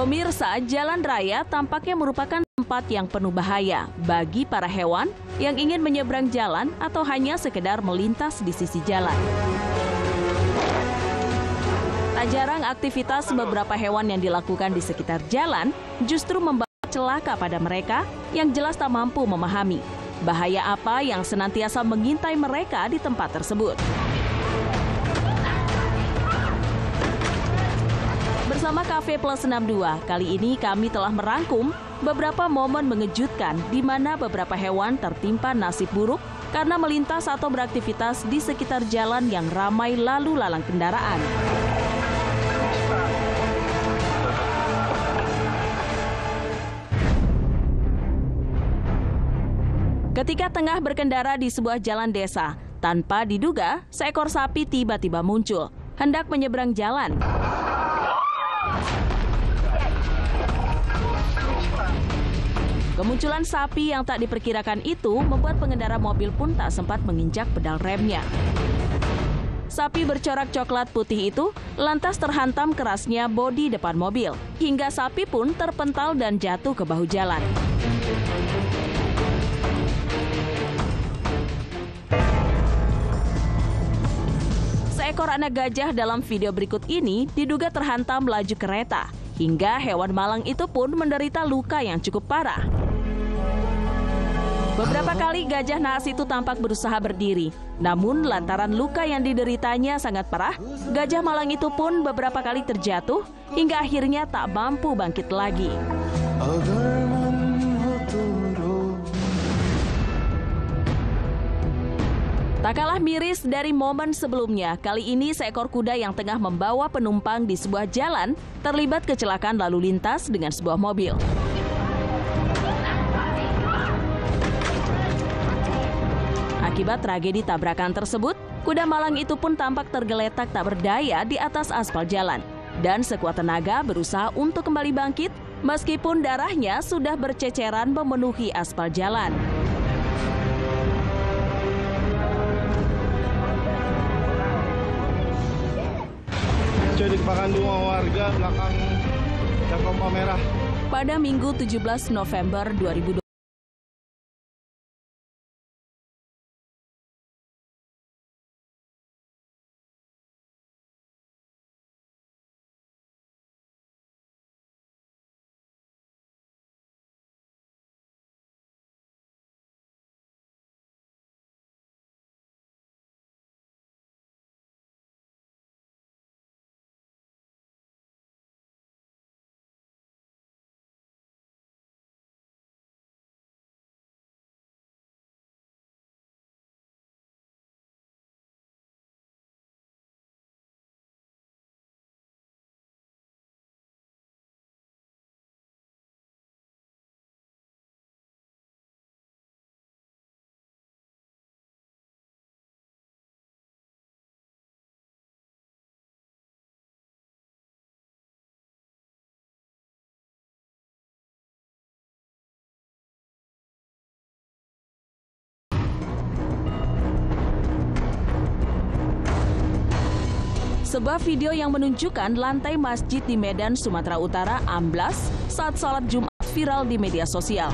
Pemirsa, jalan raya tampaknya merupakan tempat yang penuh bahaya bagi para hewan yang ingin menyeberang jalan atau hanya sekedar melintas di sisi jalan. Tak jarang aktivitas beberapa hewan yang dilakukan di sekitar jalan justru membawa celaka pada mereka yang jelas tak mampu memahami bahaya apa yang senantiasa mengintai mereka di tempat tersebut. Bersama Cafe Plus 62, kali ini kami telah merangkum beberapa momen mengejutkan di mana beberapa hewan tertimpa nasib buruk karena melintas atau beraktivitas di sekitar jalan yang ramai lalu lalang kendaraan. Ketika tengah berkendara di sebuah jalan desa, tanpa diduga, seekor sapi tiba-tiba muncul, hendak menyeberang jalan. Kemunculan sapi yang tak diperkirakan itu membuat pengendara mobil pun tak sempat menginjak pedal remnya. Sapi bercorak coklat putih itu lantas terhantam kerasnya bodi depan mobil, hingga sapi pun terpental dan jatuh ke bahu jalan. Seekor anak gajah dalam video berikut ini diduga terhantam laju kereta, hingga hewan malang itu pun menderita luka yang cukup parah. Beberapa kali gajah naas itu tampak berusaha berdiri, namun lantaran luka yang dideritanya sangat parah, gajah malang itu pun beberapa kali terjatuh hingga akhirnya tak mampu bangkit lagi. Tak kalah miris dari momen sebelumnya, kali ini seekor kuda yang tengah membawa penumpang di sebuah jalan terlibat kecelakaan lalu lintas dengan sebuah mobil. Akibat tragedi tabrakan tersebut, kuda malang itu pun tampak tergeletak tak berdaya di atas aspal jalan dan sekuat tenaga berusaha untuk kembali bangkit meskipun darahnya sudah berceceran memenuhi aspal jalan. Dikepakkan dua warga belakang lampu merah. Pada Minggu 17 November 2020, sebuah video yang menunjukkan lantai masjid di Medan, Sumatera Utara amblas saat sholat Jumat viral di media sosial.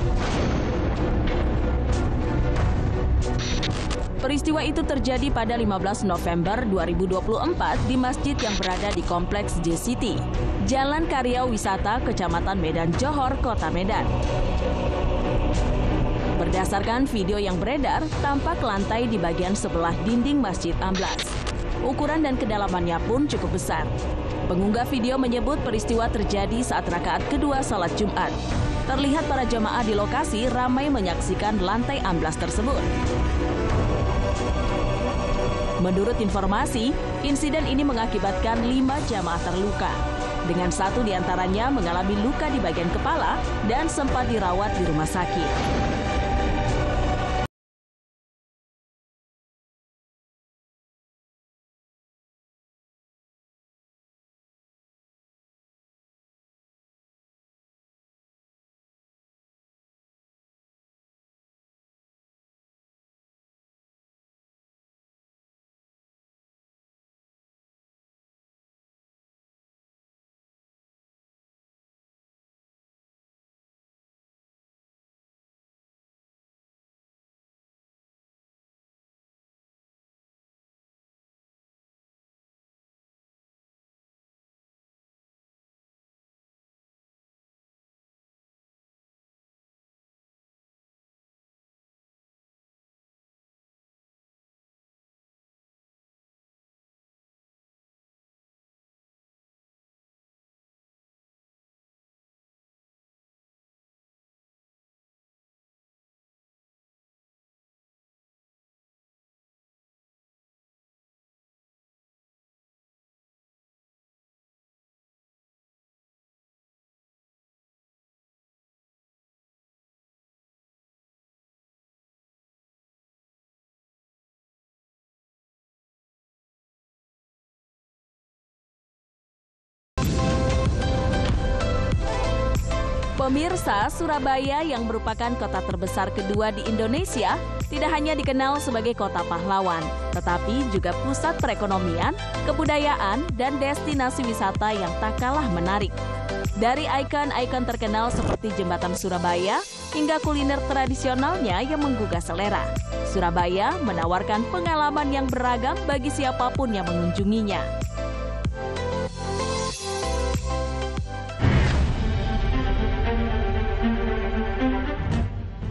Peristiwa itu terjadi pada 15 November 2024 di masjid yang berada di Kompleks J-City, Jalan Karya Wisata, Kecamatan Medan Johor, Kota Medan. Berdasarkan video yang beredar, tampak lantai di bagian sebelah dinding masjid amblas. Ukuran dan kedalamannya pun cukup besar. Pengunggah video menyebut peristiwa terjadi saat rakaat kedua salat Jumat. Terlihat para jemaah di lokasi ramai menyaksikan lantai amblas tersebut. Menurut informasi, insiden ini mengakibatkan 5 jamaah terluka. Dengan 1 diantaranya mengalami luka di bagian kepala dan sempat dirawat di rumah sakit. Pemirsa, Surabaya yang merupakan kota terbesar kedua di Indonesia tidak hanya dikenal sebagai kota pahlawan, tetapi juga pusat perekonomian, kebudayaan, dan destinasi wisata yang tak kalah menarik. Dari ikon-ikon terkenal seperti Jembatan Surabaya hingga kuliner tradisionalnya yang menggugah selera, Surabaya menawarkan pengalaman yang beragam bagi siapapun yang mengunjunginya.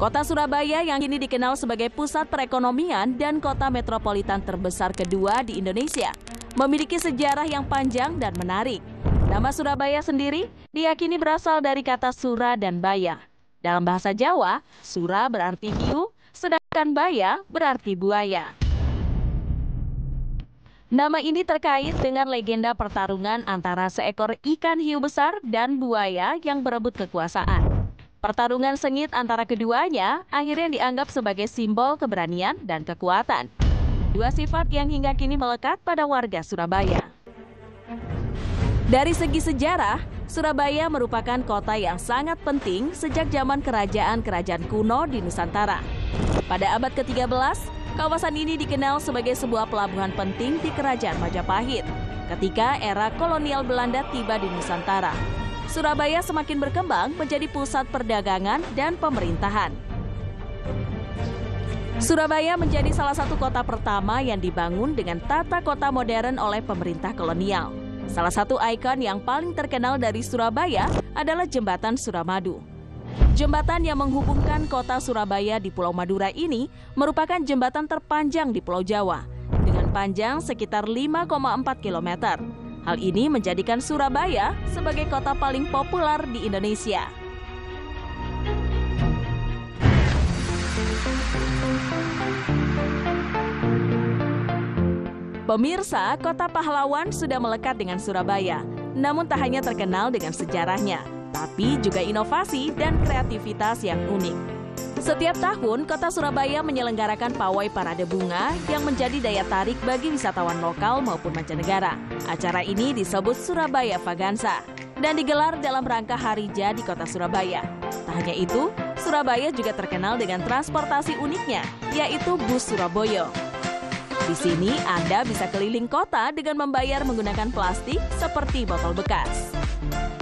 Kota Surabaya yang kini dikenal sebagai pusat perekonomian dan kota metropolitan terbesar kedua di Indonesia, memiliki sejarah yang panjang dan menarik. Nama Surabaya sendiri diyakini berasal dari kata sura dan baya. Dalam bahasa Jawa, sura berarti hiu, sedangkan baya berarti buaya. Nama ini terkait dengan legenda pertarungan antara seekor ikan hiu besar dan buaya yang berebut kekuasaan. Pertarungan sengit antara keduanya akhirnya dianggap sebagai simbol keberanian dan kekuatan. Dua sifat yang hingga kini melekat pada warga Surabaya. Dari segi sejarah, Surabaya merupakan kota yang sangat penting sejak zaman kerajaan-kerajaan kuno di Nusantara. Pada abad ke-13, kawasan ini dikenal sebagai sebuah pelabuhan penting di Kerajaan Majapahit ketika era kolonial Belanda tiba di Nusantara. Surabaya semakin berkembang menjadi pusat perdagangan dan pemerintahan. Surabaya menjadi salah satu kota pertama yang dibangun dengan tata kota modern oleh pemerintah kolonial. Salah satu ikon yang paling terkenal dari Surabaya adalah Jembatan Suramadu. Jembatan yang menghubungkan kota Surabaya di Pulau Madura ini merupakan jembatan terpanjang di Pulau Jawa, dengan panjang sekitar 5,4 km. Hal ini menjadikan Surabaya sebagai kota paling populer di Indonesia. Pemirsa, kota pahlawan sudah melekat dengan Surabaya. Namun tak hanya terkenal dengan sejarahnya, tapi juga inovasi dan kreativitas yang unik. Setiap tahun, kota Surabaya menyelenggarakan pawai parade bunga yang menjadi daya tarik bagi wisatawan lokal maupun mancanegara. Acara ini disebut Surabaya Vaganza dan digelar dalam rangka Hari Jadi Kota Surabaya. Tak hanya itu, Surabaya juga terkenal dengan transportasi uniknya, yaitu bus Surabaya. Di sini Anda bisa keliling kota dengan membayar menggunakan plastik seperti botol bekas.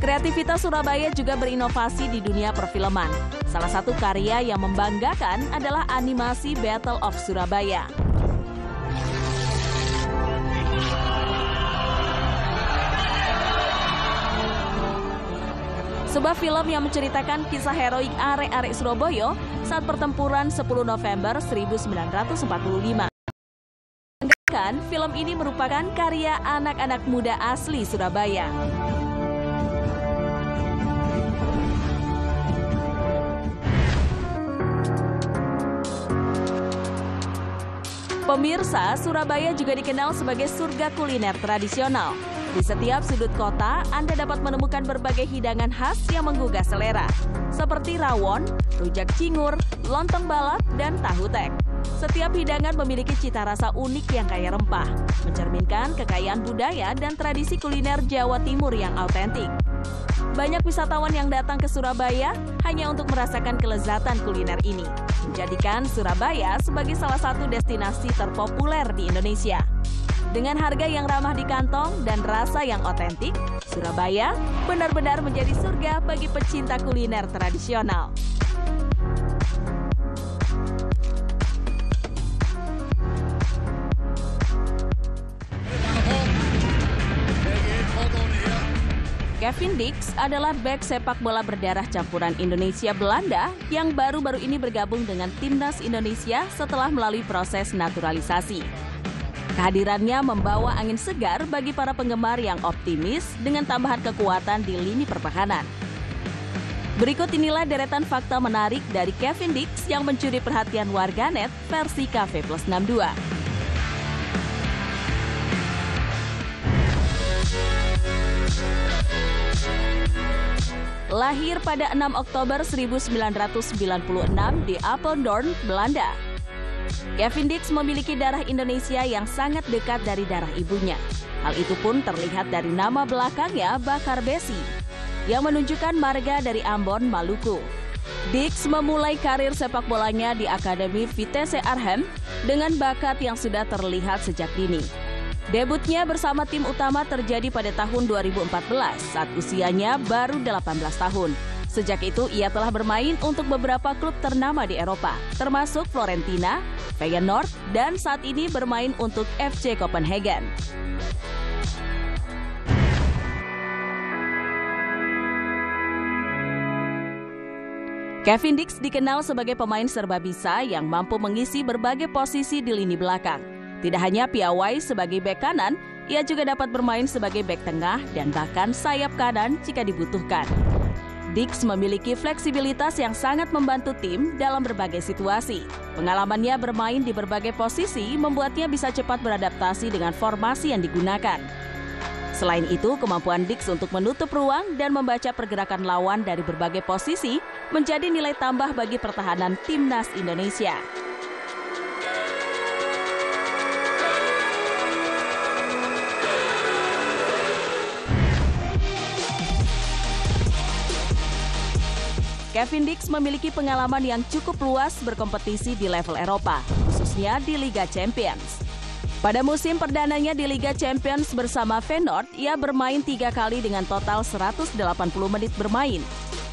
Kreativitas Surabaya juga berinovasi di dunia perfilman. Salah satu karya yang membanggakan adalah animasi Battle of Surabaya. Sebuah film yang menceritakan kisah heroik arek-arek Surabaya saat pertempuran 10 November 1945. Film ini merupakan karya anak-anak muda asli Surabaya. Pemirsa, Surabaya juga dikenal sebagai surga kuliner tradisional. Di setiap sudut kota, Anda dapat menemukan berbagai hidangan khas yang menggugah selera, seperti rawon, rujak cingur, lontong balap, dan tahu tek. Setiap hidangan memiliki cita rasa unik yang kaya rempah, mencerminkan kekayaan budaya dan tradisi kuliner Jawa Timur yang autentik. Banyak wisatawan yang datang ke Surabaya hanya untuk merasakan kelezatan kuliner ini, menjadikan Surabaya sebagai salah satu destinasi terpopuler di Indonesia. Dengan harga yang ramah di kantong dan rasa yang otentik, Surabaya benar-benar menjadi surga bagi pecinta kuliner tradisional. Kevin Dix adalah bek sepak bola berdarah campuran Indonesia-Belanda yang baru-baru ini bergabung dengan timnas Indonesia setelah melalui proses naturalisasi. Kehadirannya membawa angin segar bagi para penggemar yang optimis dengan tambahan kekuatan di lini pertahanan. Berikut inilah deretan fakta menarik dari Kevin Dix yang mencuri perhatian warganet versi Cafe Plus 62. Lahir pada 6 Oktober 1996 di Apeldoorn, Belanda. Kevin Dix memiliki darah Indonesia yang sangat dekat dari darah ibunya. Hal itu pun terlihat dari nama belakangnya Bakar Besi. yang menunjukkan marga dari Ambon, Maluku. Dix memulai karir sepak bolanya di Akademi Vitesse Arnhem dengan bakat yang sudah terlihat sejak dini. Debutnya bersama tim utama terjadi pada tahun 2014 saat usianya baru 18 tahun. Sejak itu ia telah bermain untuk beberapa klub ternama di Eropa, termasuk Fiorentina, Feyenoord, dan saat ini bermain untuk FC Copenhagen. Kevin Dix dikenal sebagai pemain serba bisa yang mampu mengisi berbagai posisi di lini belakang. Tidak hanya piawai sebagai bek kanan, ia juga dapat bermain sebagai bek tengah dan bahkan sayap kanan jika dibutuhkan. Dix memiliki fleksibilitas yang sangat membantu tim dalam berbagai situasi. Pengalamannya bermain di berbagai posisi membuatnya bisa cepat beradaptasi dengan formasi yang digunakan. Selain itu, kemampuan Dix untuk menutup ruang dan membaca pergerakan lawan dari berbagai posisi menjadi nilai tambah bagi pertahanan timnas Indonesia. Kevin Dix memiliki pengalaman yang cukup luas berkompetisi di level Eropa, khususnya di Liga Champions. Pada musim perdananya di Liga Champions bersama Feyenoord, ia bermain 3 kali dengan total 180 menit bermain.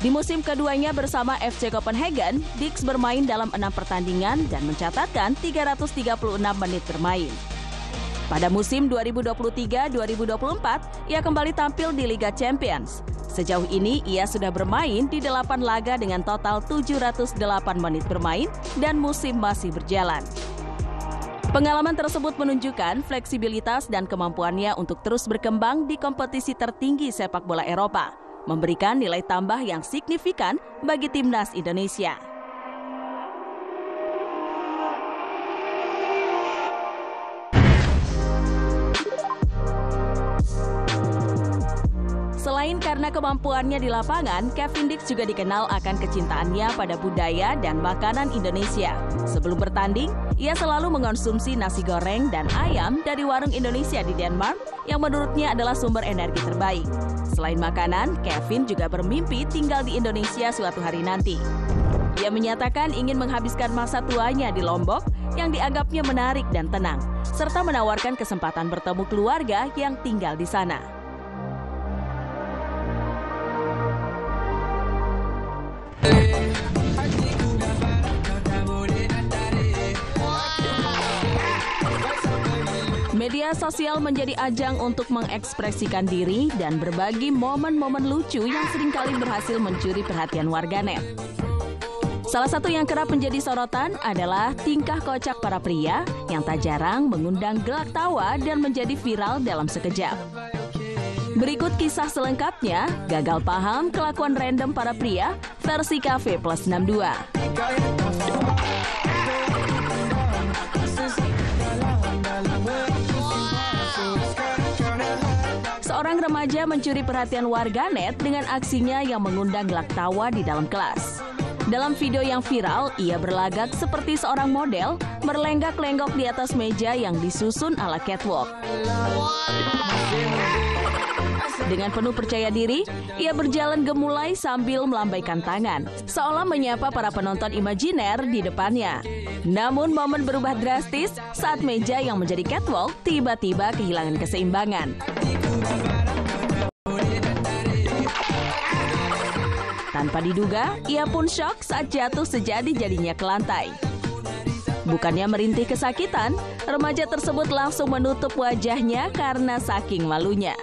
Di musim keduanya bersama FC Copenhagen, Dix bermain dalam 6 pertandingan dan mencatatkan 336 menit bermain. Pada musim 2023-2024, ia kembali tampil di Liga Champions. Sejauh ini, ia sudah bermain di 8 laga dengan total 708 menit bermain dan musim masih berjalan. Pengalaman tersebut menunjukkan fleksibilitas dan kemampuannya untuk terus berkembang di kompetisi tertinggi sepak bola Eropa, memberikan nilai tambah yang signifikan bagi timnas Indonesia. Selain karena kemampuannya di lapangan, Kevin Dix juga dikenal akan kecintaannya pada budaya dan makanan Indonesia. Sebelum bertanding, ia selalu mengonsumsi nasi goreng dan ayam dari warung Indonesia di Denmark yang menurutnya adalah sumber energi terbaik. Selain makanan, Kevin juga bermimpi tinggal di Indonesia suatu hari nanti. Ia menyatakan ingin menghabiskan masa tuanya di Lombok yang dianggapnya menarik dan tenang, serta menawarkan kesempatan bertemu keluarga yang tinggal di sana. Media sosial menjadi ajang untuk mengekspresikan diri dan berbagi momen-momen lucu yang seringkali berhasil mencuri perhatian warganet. Salah satu yang kerap menjadi sorotan adalah tingkah kocak para pria yang tak jarang mengundang gelak tawa dan menjadi viral dalam sekejap. Berikut kisah selengkapnya, gagal paham kelakuan random para pria versi Cafe Plus 62. Seorang remaja mencuri perhatian warganet dengan aksinya yang mengundang gelak tawa di dalam kelas. Dalam video yang viral, ia berlagak seperti seorang model berlenggak-lenggok di atas meja yang disusun ala catwalk. Dengan penuh percaya diri, ia berjalan gemulai sambil melambaikan tangan, seolah menyapa para penonton imajiner di depannya. Namun momen berubah drastis saat meja yang menjadi catwalk tiba-tiba kehilangan keseimbangan. Tanpa diduga, ia pun syok saat jatuh sejadi-jadinya ke lantai. Bukannya merintih kesakitan, remaja tersebut langsung menutup wajahnya karena saking malunya.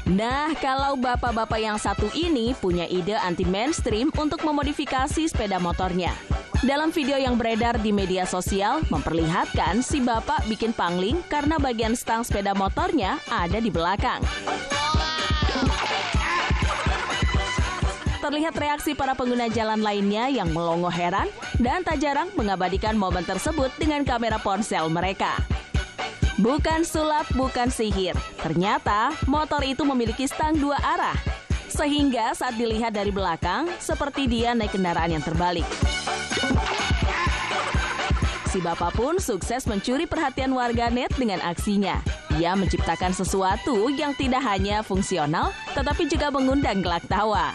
Nah, kalau bapak-bapak yang satu ini punya ide anti-mainstream untuk memodifikasi sepeda motornya. Dalam video yang beredar di media sosial, memperlihatkan si bapak bikin pangling karena bagian stang sepeda motornya ada di belakang. Terlihat reaksi para pengguna jalan lainnya yang melongo heran dan tak jarang mengabadikan momen tersebut dengan kamera ponsel mereka. Bukan sulap, bukan sihir. Ternyata motor itu memiliki stang 2 arah. Sehingga saat dilihat dari belakang, seperti dia naik kendaraan yang terbalik. Si bapak pun sukses mencuri perhatian warganet dengan aksinya. Ia menciptakan sesuatu yang tidak hanya fungsional, tetapi juga mengundang gelak tawa.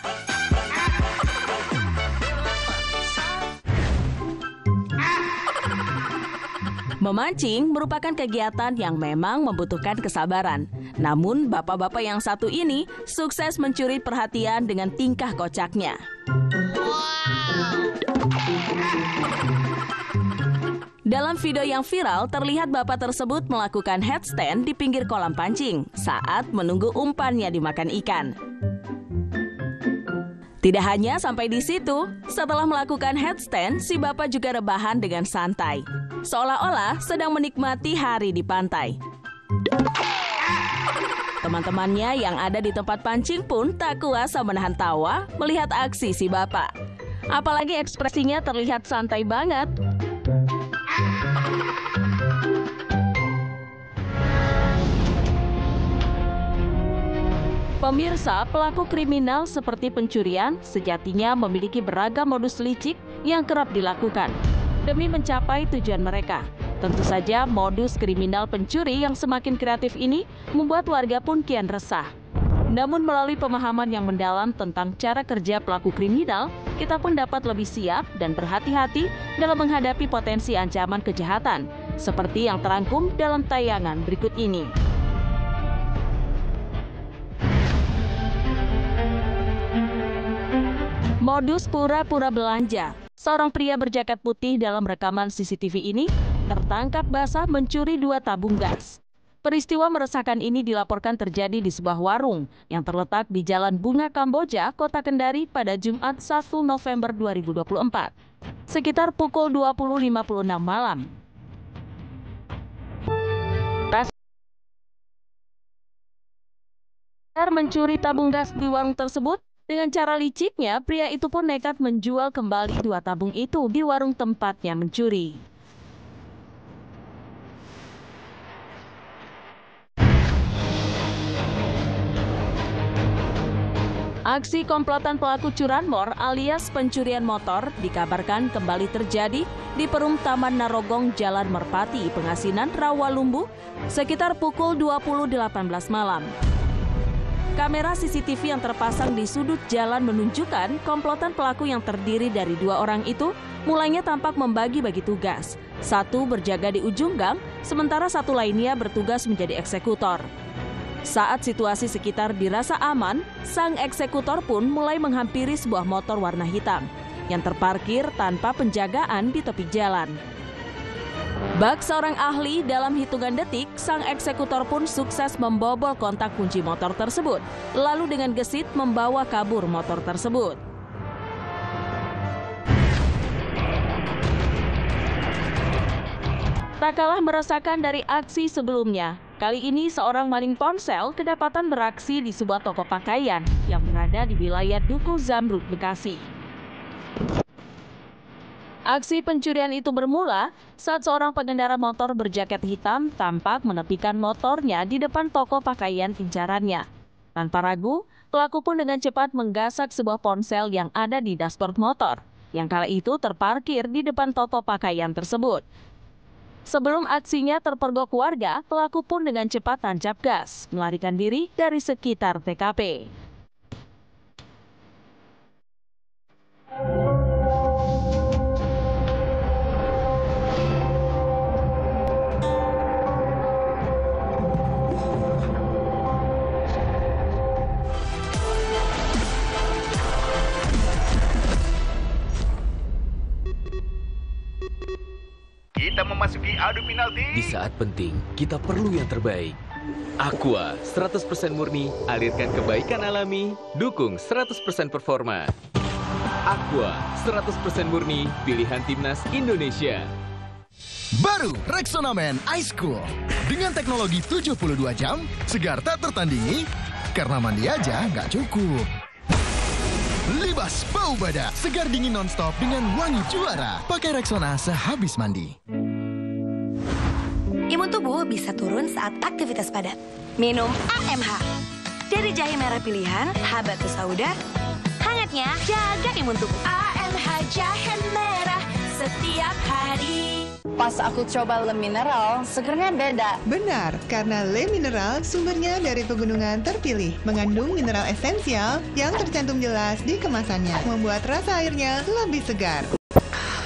Memancing merupakan kegiatan yang memang membutuhkan kesabaran. Namun, bapak-bapak yang satu ini sukses mencuri perhatian dengan tingkah kocaknya. Dalam video yang viral, terlihat bapak tersebut melakukan headstand di pinggir kolam pancing saat menunggu umpannya dimakan ikan. Tidak hanya sampai di situ, setelah melakukan headstand, si bapak juga rebahan dengan santai, seolah-olah sedang menikmati hari di pantai. Teman-temannya yang ada di tempat pancing pun tak kuasa menahan tawa melihat aksi si bapak. Apalagi ekspresinya terlihat santai banget. Pemirsa, pelaku kriminal seperti pencurian sejatinya memiliki beragam modus licik yang kerap dilakukan demi mencapai tujuan mereka. Tentu saja modus kriminal pencuri yang semakin kreatif ini membuat warga pun kian resah. Namun melalui pemahaman yang mendalam tentang cara kerja pelaku kriminal, kita pun dapat lebih siap dan berhati-hati dalam menghadapi potensi ancaman kejahatan, seperti yang terangkum dalam tayangan berikut ini. Modus pura-pura belanja. Seorang pria berjaket putih dalam rekaman CCTV ini tertangkap basah mencuri 2 tabung gas. Peristiwa meresahkan ini dilaporkan terjadi di sebuah warung yang terletak di Jalan Bunga Kamboja, Kota Kendari pada Jumat 1 November 2024, sekitar pukul 20.56 malam. Mencuri tabung gas di warung tersebut. Dengan cara liciknya, pria itu pun nekat menjual kembali 2 tabung itu di warung tempatnya mencuri. Aksi komplotan pelaku curanmor alias pencurian motor dikabarkan kembali terjadi di Perum Taman Narogong, Jalan Merpati, Pengasinan, Rawalumbu, sekitar pukul 20.18 malam. Kamera CCTV yang terpasang di sudut jalan menunjukkan komplotan pelaku yang terdiri dari 2 orang itu mulainya tampak membagi-bagi tugas. Satu berjaga di ujung gang, sementara satu lainnya bertugas menjadi eksekutor. Saat situasi sekitar dirasa aman, sang eksekutor pun mulai menghampiri sebuah motor warna hitam yang terparkir tanpa penjagaan di tepi jalan. Bak seorang ahli, dalam hitungan detik, sang eksekutor pun sukses membobol kontak kunci motor tersebut, lalu dengan gesit membawa kabur motor tersebut. Tak kalah meresahkan dari aksi sebelumnya, kali ini seorang maling ponsel kedapatan beraksi di sebuah toko pakaian yang berada di wilayah Duku Zamrud, Bekasi. Aksi pencurian itu bermula saat seorang pengendara motor berjaket hitam tampak menepikan motornya di depan toko pakaian incarannya. Tanpa ragu, pelaku pun dengan cepat menggasak sebuah ponsel yang ada di dashboard motor, yang kala itu terparkir di depan toko pakaian tersebut. Sebelum aksinya terpergok warga, pelaku pun dengan cepat tancap gas, melarikan diri dari sekitar TKP. Kita memasuki adu penalti. Di saat penting, kita perlu yang terbaik. Aqua, 100% murni, alirkan kebaikan alami, dukung 100% performa. Aqua, 100% murni, pilihan timnas Indonesia. Baru Rexona Men Ice Cool. Dengan teknologi 72 jam, segar tak tertandingi, karena mandi aja nggak cukup. Libas bau badak, segar dingin nonstop dengan wangi juara. Pakai Rexona sehabis mandi. Imun tubuh bisa turun saat aktivitas padat. Minum AMH. Dari jahe merah pilihan, Habatus Sauda. Hangatnya jaga imun tubuh. AMH jahe merah setiap hari. Pas aku coba Le Mineral, segernya beda. Benar, karena Le Mineral sumbernya dari pegunungan terpilih, mengandung mineral esensial yang tercantum jelas di kemasannya, membuat rasa airnya lebih segar.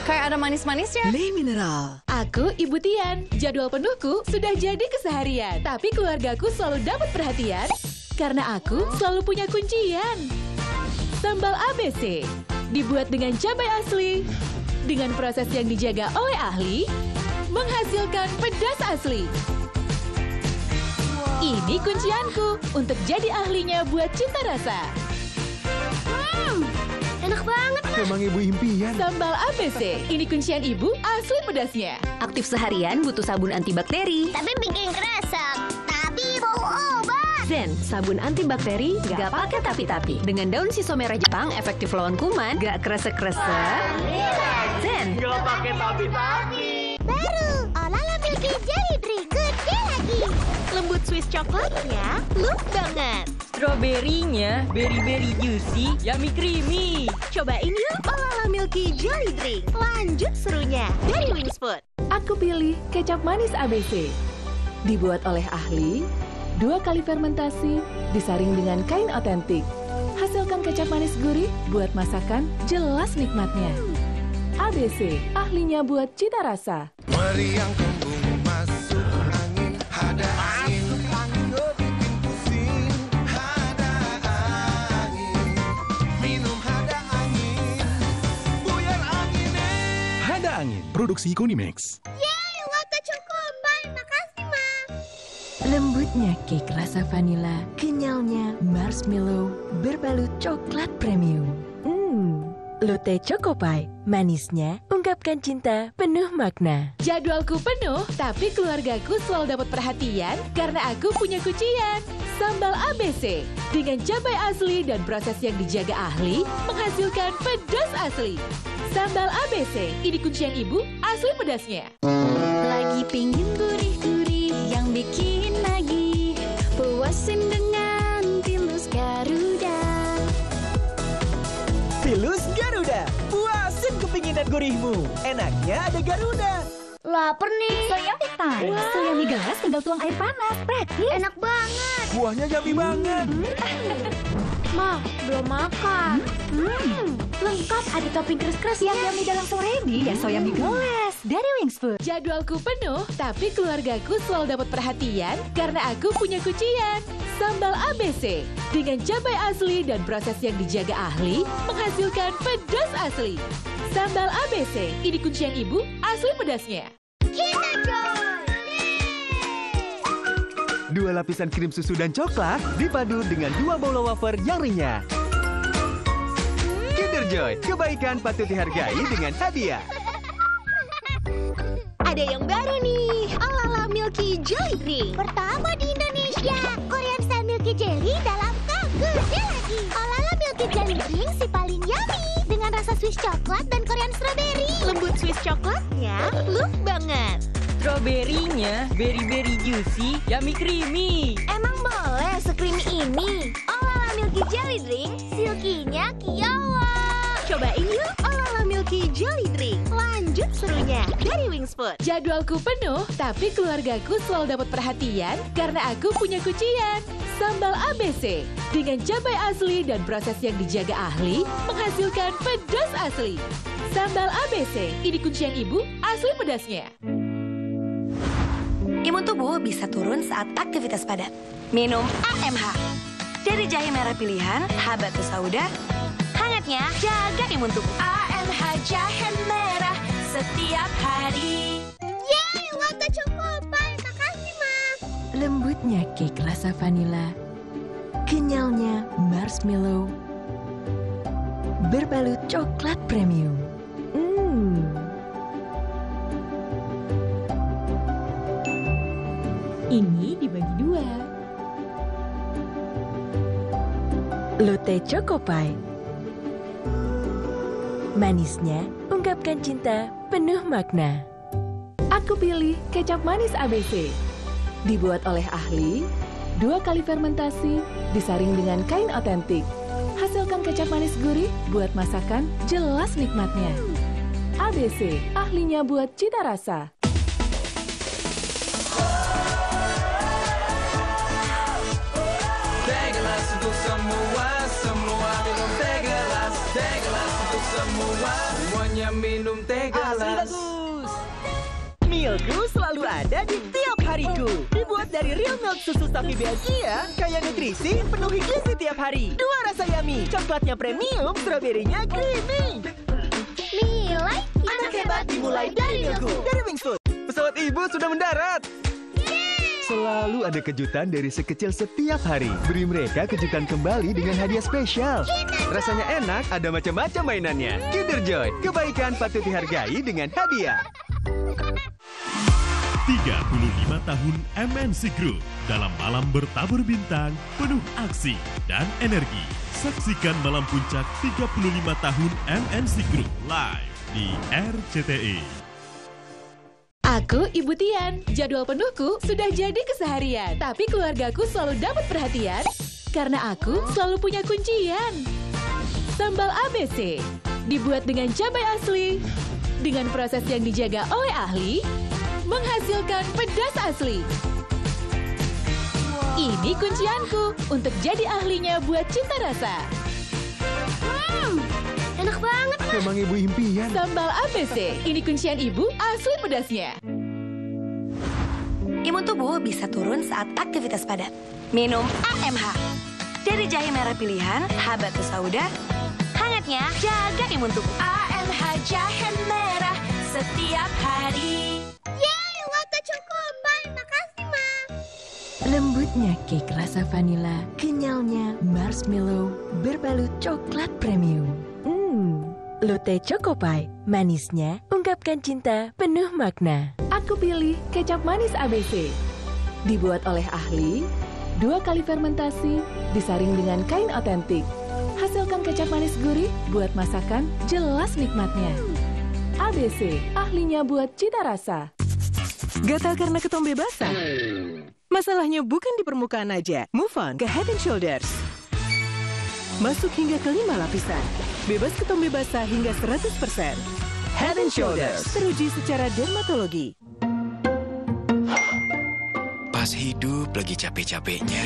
Kayak ada manis-manisnya. Le Mineral. Aku Ibu Tian. Jadwal penuhku sudah jadi keseharian. Tapi keluargaku selalu dapat perhatian karena aku selalu punya kuncian. Sambal ABC dibuat dengan cabai asli, dengan proses yang dijaga oleh ahli, menghasilkan pedas asli. Ini kuncianku untuk jadi ahlinya buat cita rasa. Enak banget, Ma. Memang ibu impian. Sambal ABC, ini kuncian ibu asli pedasnya. Aktif seharian butuh sabun antibakteri. Tapi bikin kresek. Tapi bau obat. Zen, sabun antibakteri, gak pakai tapi-tapi. Dengan daun siso merah Jepang, efektif lawan kuman, gak kresek-kresek. Zen, Gak pakai tapi-tapi. Baru, Olala Milky Jelly Drink. Gede lagi. Lembut Swiss coklatnya, lembut banget. Strawberry-nya, berry-berry juicy, yummy creamy. Cobain yuk Olala Milky Jelly Drink. Lanjut serunya dari Wings Food. Aku pilih kecap manis ABC. Dibuat oleh ahli, 2 kali fermentasi, disaring dengan kain otentik. Hasilkan kecap manis gurih buat masakan jelas nikmatnya. ABC, ahlinya buat cita rasa. Meriang kembung masuk angin, ada angin bikin pusing, ada angin, minum ada angin, buyar angin. Hada Angin, produksi Konimex. Yeay, Waka Chocobai. Makasih, Ma. Lembutnya cake rasa vanila, kenyalnya marshmallow, berbalut coklat premium. Lotte Choco Pie, manisnya ungkapkan cinta penuh makna. Jadwalku penuh, tapi keluargaku selalu dapat perhatian karena aku punya kuncian. Sambal ABC, dengan cabai asli dan proses yang dijaga ahli, menghasilkan pedas asli. Sambal ABC, ini kuncian ibu asli pedasnya. Lagi pingin gurih-gurih yang bikin lagi. Puasin dengan Tilus Garuda. Tilus Garuda. Puasin kepinginan gurihmu. Enaknya ada Garuda. Lapar nih. Soyami time. Soyami gelas tinggal tuang air panas. Praktis. Enak banget. Buahnya yummy banget. Ma, belum makan. Lengkap ada topping keras-keras yang yummy dalam Soyami dan Soyami gelas dari Wings Food. Jadwalku penuh, tapi keluargaku selalu dapat perhatian karena aku punya kuncian. Sambal ABC, dengan cabai asli dan proses yang dijaga ahli, menghasilkan pedas asli. Sambal ABC, ini kuncian ibu asli pedasnya. Kita Joy. 2 lapisan krim susu dan coklat dipadu dengan 2 bola wafer yang renyah. Kinder Joy, kebaikan patut dihargai dengan hadiah. Ada yang baru nih, Olala Milky Jelly Drink. Pertama di Indonesia, Korean Style Milky Jelly dalam cup. Gede lagi. Olala Milky Jelly Drink si paling yummy. Dengan rasa Swiss coklat dan Korean strawberry. Lembut Swiss coklatnya, lembut banget. Strawberry-nya, berry-berry juicy, yummy creamy. Emang boleh se-creamy ini? Olala Milky Jelly Drink, silky-nya kiawa. Cobain yuk Olala Milky Jelly Drink. Lanjut serunya dari Wings Food. Jadwalku penuh, tapi keluargaku selalu dapat perhatian karena aku punya kuncian. Sambal ABC, dengan cabai asli dan proses yang dijaga ahli, menghasilkan pedas asli. Sambal ABC, ini kuncian ibu asli pedasnya. Imun tubuh bisa turun saat aktivitas padat. Minum AMH. Dari jahe merah pilihan, Habatus Sauda. Hangatnya, jaga imun tubuh. AMH jahe merah setiap hari. Yeay, Waka Chocobai. Makasih, Ma. Lembutnya cake rasa vanila, kenyalnya marshmallow, berbalut coklat premium. Ini dibagi 2. Lotte Choco Pie. Manisnya ungkapkan cinta penuh makna. Aku pilih kecap manis ABC. Dibuat oleh ahli, 2 kali fermentasi, disaring dengan kain otentik. Hasilkan kecap manis gurih buat masakan jelas nikmatnya. ABC, ahlinya buat cita rasa. Teh gelas untuk semua, semua minum teh gelas. Teh gelas untuk semua, semuanya minum teh gelas. Bagus. Milku selalu ada di tiap hariku. Dibuat dari real milk susu sapi Belgia, kaya nutrisi, penuhi gizi tiap hari. 2 rasa yummy, coklatnya premium, stroberinya creamy. Nilai Anak hebat dimulai dari Milku. Dari Wingfood. Pesawat ibu sudah mendarat. Selalu ada kejutan dari sekecil setiap hari. Beri mereka kejutan kembali dengan hadiah spesial. Rasanya enak, ada macam-macam mainannya. Kinder Joy, kebaikan patut dihargai dengan hadiah. 35 tahun MNC Group dalam malam bertabur bintang penuh aksi dan energi. Saksikan malam puncak 35 tahun MNC Group live di RCTI. Aku Ibu Tian, jadwal penuhku sudah jadi keseharian. Tapi keluargaku selalu dapat perhatian karena aku selalu punya kuncian. Sambal ABC dibuat dengan cabai asli, dengan proses yang dijaga oleh ahli, menghasilkan pedas asli. Ini kuncianku untuk jadi ahlinya buat cita rasa. Enak banget. Memang ibu impian. Sambal ABC, ini kuncian ibu asli pedasnya. Imun tubuh bisa turun saat aktivitas padat. Minum AMH. Dari jahe merah pilihan, Habatus Sauda. Hangatnya jaga imun tubuh. AMH jahe merah setiap hari. Yeay, waktu cukup. Bye, makasih, Ma. Lembutnya cake rasa vanila, kenyalnya marshmallow, berbalut coklat premium. Lotte Choco Pie, manisnya ungkapkan cinta penuh makna. Aku pilih kecap manis ABC. Dibuat oleh ahli, 2 kali fermentasi, disaring dengan kain otentik. Hasilkan kecap manis gurih buat masakan jelas nikmatnya. ABC, ahlinya buat cita rasa. Gatal karena ketombe basah? Masalahnya bukan di permukaan aja. Move on ke Head & Shoulders. Masuk hingga ke 5 lapisan. Bebas ketombe basah hingga 100%. Head & Shoulders. Teruji secara dermatologi. Pas hidup lagi capek-capeknya,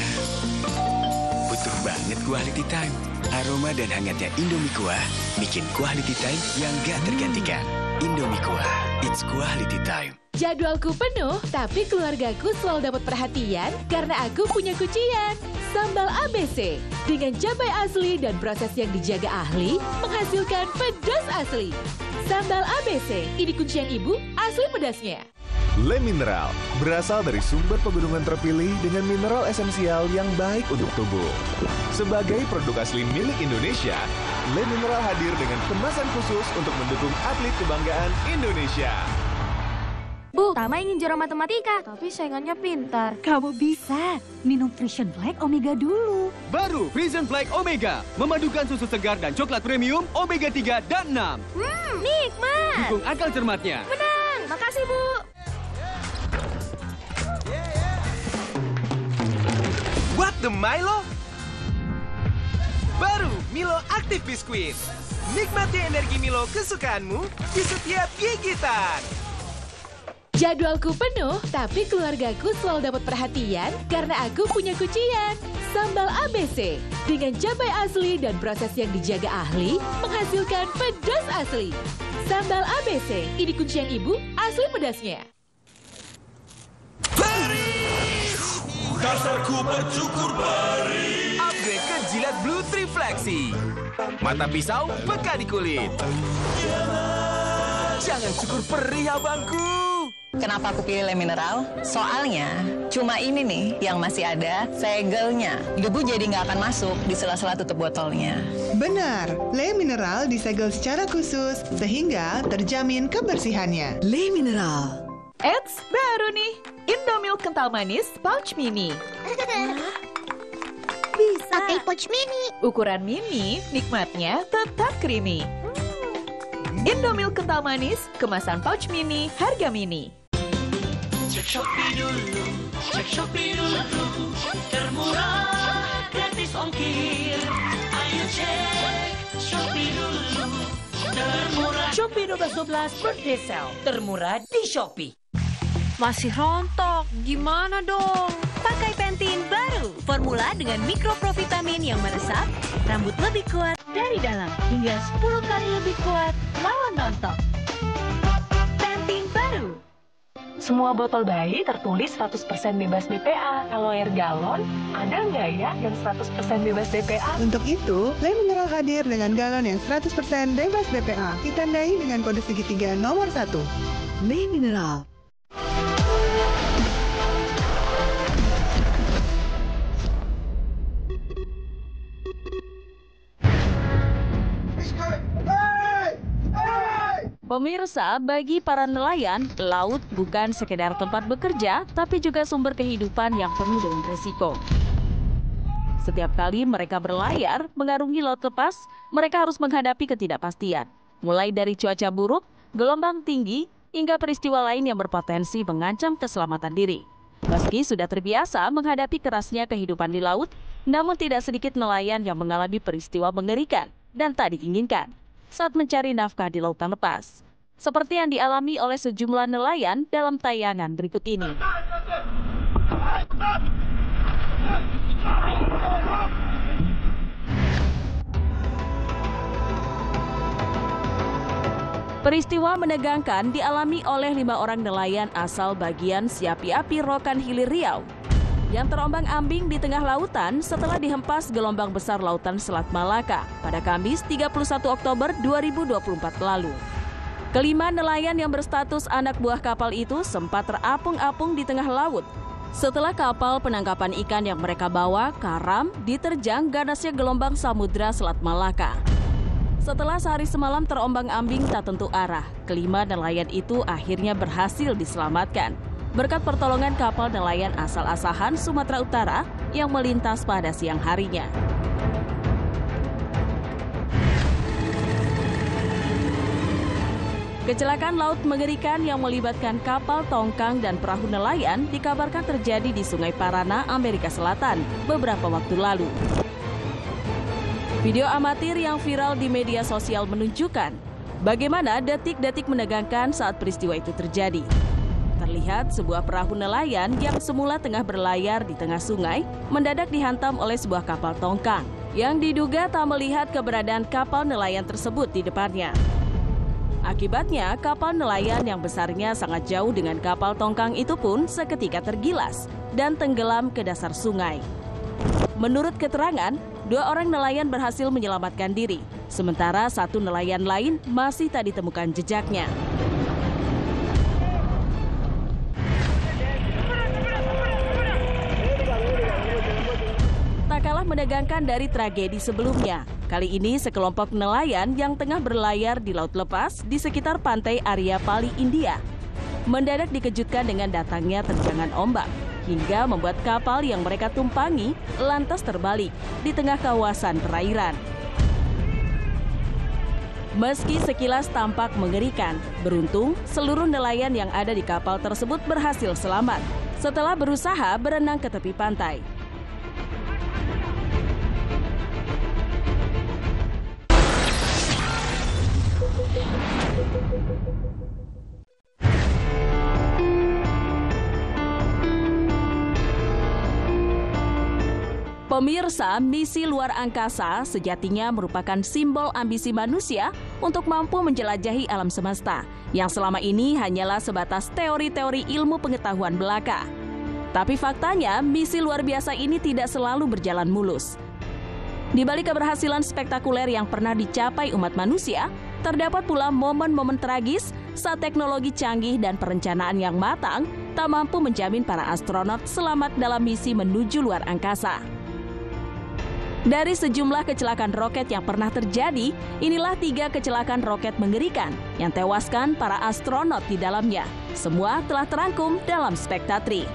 butuh banget quality time. Aroma dan hangatnya Indomie Kuah bikin quality time yang gak tergantikan. Indomie Kuah, it's quality time. Jadwalku penuh, tapi keluargaku selalu dapat perhatian karena aku punya kuncian. Sambal ABC dengan cabai asli dan proses yang dijaga ahli menghasilkan pedas asli. Sambal ABC, ini kuncian ibu asli pedasnya. Le Mineral berasal dari sumber pegunungan terpilih dengan mineral esensial yang baik untuk tubuh. Sebagai produk asli milik Indonesia, Le Mineral hadir dengan kemasan khusus untuk mendukung atlet kebanggaan Indonesia. Bu, Tama ingin juara matematika, tapi saingannya pintar. Kamu bisa. Minum Frisian Black Omega dulu. Baru Frisian Black Omega, memadukan susu segar dan coklat premium Omega 3 dan 6. Nikmat. Dukung akal cermatnya. Menang. Makasih, Bu. What the Milo? Baru Milo Active Biskuit. Nikmati energi Milo kesukaanmu di setiap gigitan. Jadwalku penuh, tapi keluargaku selalu dapat perhatian karena aku punya kuncian. Sambal ABC dengan cabai asli dan proses yang dijaga ahli menghasilkan pedas asli. Sambal ABC, ini kuncian ibu asli pedasnya. Dasarku bercukur peri. Upgrade ke Jilat Blue Trifleksi. Mata pisau peka di kulit. Jangan cukur perih, abangku. Kenapa aku pilih Le Mineral? Soalnya cuma ini nih yang masih ada segelnya. Debu jadi nggak akan masuk di sela-sela tutup botolnya. Benar, Le Mineral disegel secara khusus sehingga terjamin kebersihannya. Le Mineral. Eits, baru nih. Indomilk kental manis pouch mini. Bisa pakai pouch mini. Ukuran mini, nikmatnya tetap creamy. Indomilk kental manis, kemasan pouch mini, harga mini. Cek Shopee dulu, cek Shopee dulu. Termurah, gratis ongkir. Ayo cek Shopee dulu. Termurah. Shopee 1212 Birthday Sale, termurah di Shopee. Masih rontok, gimana dong? Pakai Pantene baru, formula dengan mikroprovitamin yang meresap, rambut lebih kuat dari dalam, hingga 10 kali lebih kuat lawan rontok. Pantene baru. Semua botol bayi tertulis 100% bebas BPA. Kalau air galon, ada nggak ya yang 100% bebas BPA? Untuk itu, Le Mineral hadir dengan galon yang 100% bebas BPA. Ditandai dengan kode segitiga nomor 1. Le Mineral. Pemirsa, bagi para nelayan, laut bukan sekedar tempat bekerja, tapi juga sumber kehidupan yang penuh dengan resiko. Setiap kali mereka berlayar, mengarungi laut lepas, mereka harus menghadapi ketidakpastian. Mulai dari cuaca buruk, gelombang tinggi, hingga peristiwa lain yang berpotensi mengancam keselamatan diri. Meski sudah terbiasa menghadapi kerasnya kehidupan di laut, namun tidak sedikit nelayan yang mengalami peristiwa mengerikan dan tak diinginkan saat mencari nafkah di lautan lepas. Seperti yang dialami oleh sejumlah nelayan dalam tayangan berikut ini. Peristiwa menegangkan dialami oleh 5 orang nelayan asal bagian Siapi Api Rokan Hilir Riau yang terombang-ambing di tengah lautan setelah dihempas gelombang besar lautan Selat Malaka pada Kamis 31 Oktober 2024 lalu. Kelima nelayan yang berstatus anak buah kapal itu sempat terapung-apung di tengah laut setelah kapal penangkapan ikan yang mereka bawa karam diterjang ganasnya gelombang samudra Selat Malaka. Setelah sehari semalam terombang-ambing tak tentu arah, kelima nelayan itu akhirnya berhasil diselamatkan berkat pertolongan kapal nelayan asal Asahan, Sumatera Utara yang melintas pada siang harinya. Kecelakaan laut mengerikan yang melibatkan kapal tongkang dan perahu nelayan dikabarkan terjadi di Sungai Parana, Amerika Selatan beberapa waktu lalu. Video amatir yang viral di media sosial menunjukkan bagaimana detik-detik menegangkan saat peristiwa itu terjadi. Terlihat sebuah perahu nelayan yang semula tengah berlayar di tengah sungai mendadak dihantam oleh sebuah kapal tongkang yang diduga tak melihat keberadaan kapal nelayan tersebut di depannya. Akibatnya, kapal nelayan yang besarnya sangat jauh dengan kapal tongkang itu pun seketika tergilas dan tenggelam ke dasar sungai. Menurut keterangan, 2 orang nelayan berhasil menyelamatkan diri, sementara 1 nelayan lain masih tak ditemukan jejaknya. Tak kalah menegangkan dari tragedi sebelumnya. Kali ini sekelompok nelayan yang tengah berlayar di laut lepas di sekitar pantai area Pali, India, mendadak dikejutkan dengan datangnya terjangan ombak, hingga membuat kapal yang mereka tumpangi lantas terbalik di tengah kawasan perairan. Meski sekilas tampak mengerikan, beruntung seluruh nelayan yang ada di kapal tersebut berhasil selamat setelah berusaha berenang ke tepi pantai. Pemirsa, misi luar angkasa sejatinya merupakan simbol ambisi manusia untuk mampu menjelajahi alam semesta, yang selama ini hanyalah sebatas teori-teori ilmu pengetahuan belaka. Tapi faktanya, misi luar biasa ini tidak selalu berjalan mulus. Di balik keberhasilan spektakuler yang pernah dicapai umat manusia, terdapat pula momen-momen tragis saat teknologi canggih dan perencanaan yang matang tak mampu menjamin para astronot selamat dalam misi menuju luar angkasa. Dari sejumlah kecelakaan roket yang pernah terjadi, inilah 3 kecelakaan roket mengerikan yang tewaskan para astronot di dalamnya. Semua telah terangkum dalam Spektatri.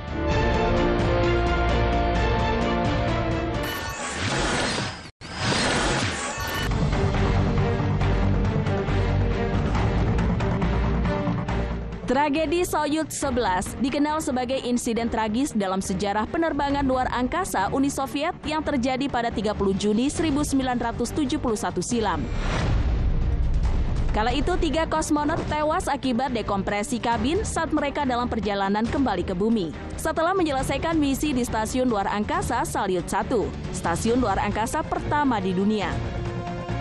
Tragedi Soyuz 11 dikenal sebagai insiden tragis dalam sejarah penerbangan luar angkasa Uni Soviet yang terjadi pada 30 Juni 1971 silam. Kala itu 3 kosmonot tewas akibat dekompresi kabin saat mereka dalam perjalanan kembali ke bumi. Setelah menyelesaikan misi di Stasiun Luar Angkasa Salyut 1, stasiun luar angkasa pertama di dunia.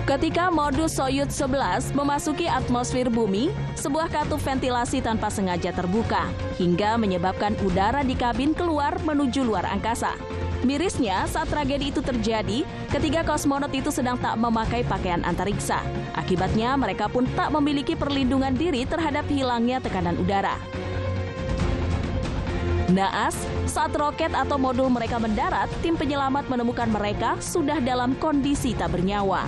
Ketika modus Soyuz 11 memasuki atmosfer bumi, sebuah katup ventilasi tanpa sengaja terbuka, hingga menyebabkan udara di kabin keluar menuju luar angkasa. Mirisnya, saat tragedi itu terjadi, ketiga kosmonot itu sedang tak memakai pakaian antariksa. Akibatnya, mereka pun tak memiliki perlindungan diri terhadap hilangnya tekanan udara. Naas, saat roket atau modul mereka mendarat, tim penyelamat menemukan mereka sudah dalam kondisi tak bernyawa.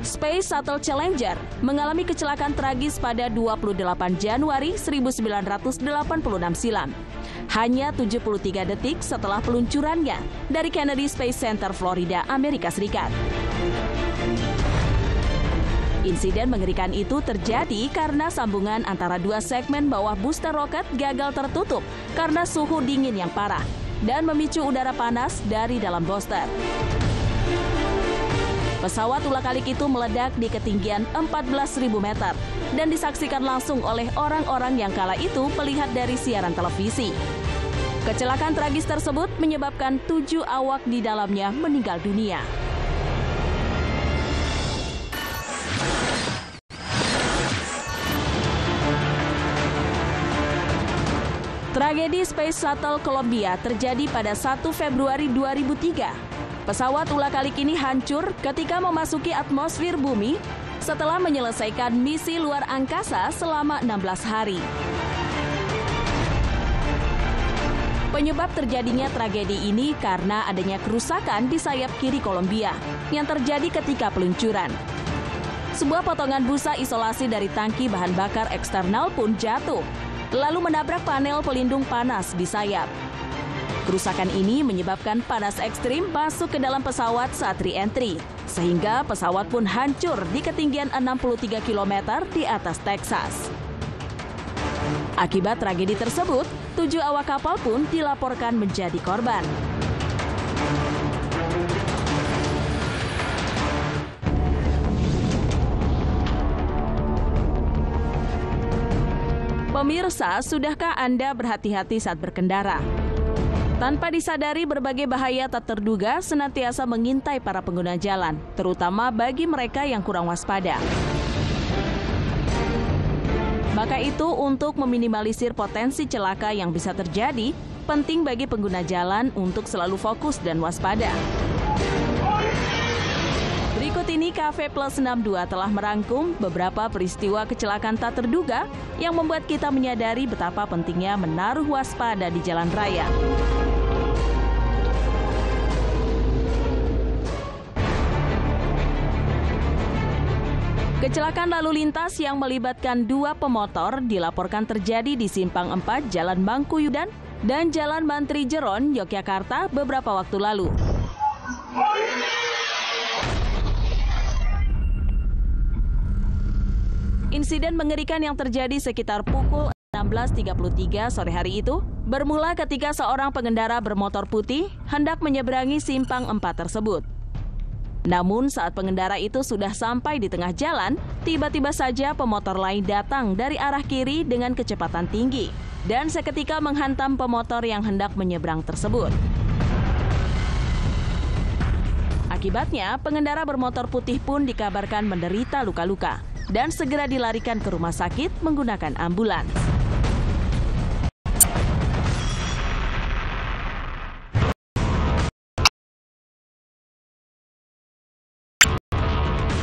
Space Shuttle Challenger mengalami kecelakaan tragis pada 28 Januari 1986 silam. Hanya 73 detik setelah peluncurannya dari Kennedy Space Center, Florida, Amerika Serikat. Insiden mengerikan itu terjadi karena sambungan antara 2 segmen bawah booster roket gagal tertutup karena suhu dingin yang parah dan memicu udara panas dari dalam booster. Pesawat ulang-alik itu meledak di ketinggian 14.000 meter dan disaksikan langsung oleh orang-orang yang kala itu melihat dari siaran televisi. Kecelakaan tragis tersebut menyebabkan 7 awak di dalamnya meninggal dunia. Tragedi Space Shuttle Columbia terjadi pada 1 Februari 2003. Pesawat ulang-alik ini hancur ketika memasuki atmosfer bumi setelah menyelesaikan misi luar angkasa selama 16 hari. Penyebab terjadinya tragedi ini karena adanya kerusakan di sayap kiri Columbia yang terjadi ketika peluncuran. Sebuah potongan busa isolasi dari tangki bahan bakar eksternal pun jatuh, lalu menabrak panel pelindung panas di sayap. Kerusakan ini menyebabkan panas ekstrim masuk ke dalam pesawat saat re-entry, sehingga pesawat pun hancur di ketinggian 63 km di atas Texas. Akibat tragedi tersebut, 7 awak kapal pun dilaporkan menjadi korban. Pemirsa, sudahkah Anda berhati-hati saat berkendara? Tanpa disadari, berbagai bahaya tak terduga senantiasa mengintai para pengguna jalan, terutama bagi mereka yang kurang waspada. Maka itu, untuk meminimalisir potensi celaka yang bisa terjadi, penting bagi pengguna jalan untuk selalu fokus dan waspada. Berikut ini Cafe Plus 62 telah merangkum beberapa peristiwa kecelakaan tak terduga yang membuat kita menyadari betapa pentingnya menaruh waspada di jalan raya. Kecelakaan lalu lintas yang melibatkan 2 pemotor dilaporkan terjadi di Simpang 4 Jalan Mangkuyudan dan Jalan Mantri Jeron, Yogyakarta beberapa waktu lalu. Insiden mengerikan yang terjadi sekitar pukul 16.33 sore hari itu bermula ketika seorang pengendara bermotor putih hendak menyeberangi Simpang 4 tersebut. Namun saat pengendara itu sudah sampai di tengah jalan, tiba-tiba saja pemotor lain datang dari arah kiri dengan kecepatan tinggi dan seketika menghantam pemotor yang hendak menyeberang tersebut. Akibatnya, pengendara bermotor putih pun dikabarkan menderita luka-luka dan segera dilarikan ke rumah sakit menggunakan ambulans.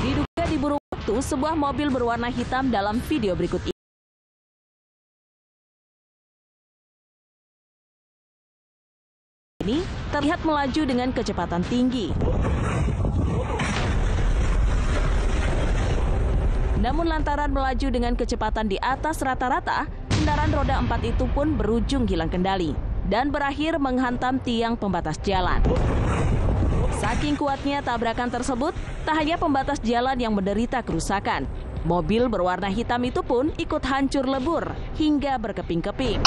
Diduga diburu waktu, sebuah mobil berwarna hitam dalam video berikut ini terlihat melaju dengan kecepatan tinggi. Namun lantaran melaju dengan kecepatan di atas rata-rata, kendaraan roda 4 itu pun berujung hilang kendali dan berakhir menghantam tiang pembatas jalan. Saking kuatnya tabrakan tersebut, tak hanya pembatas jalan yang menderita kerusakan, Mobil berwarna hitam itu pun ikut hancur lebur hingga berkeping-keping.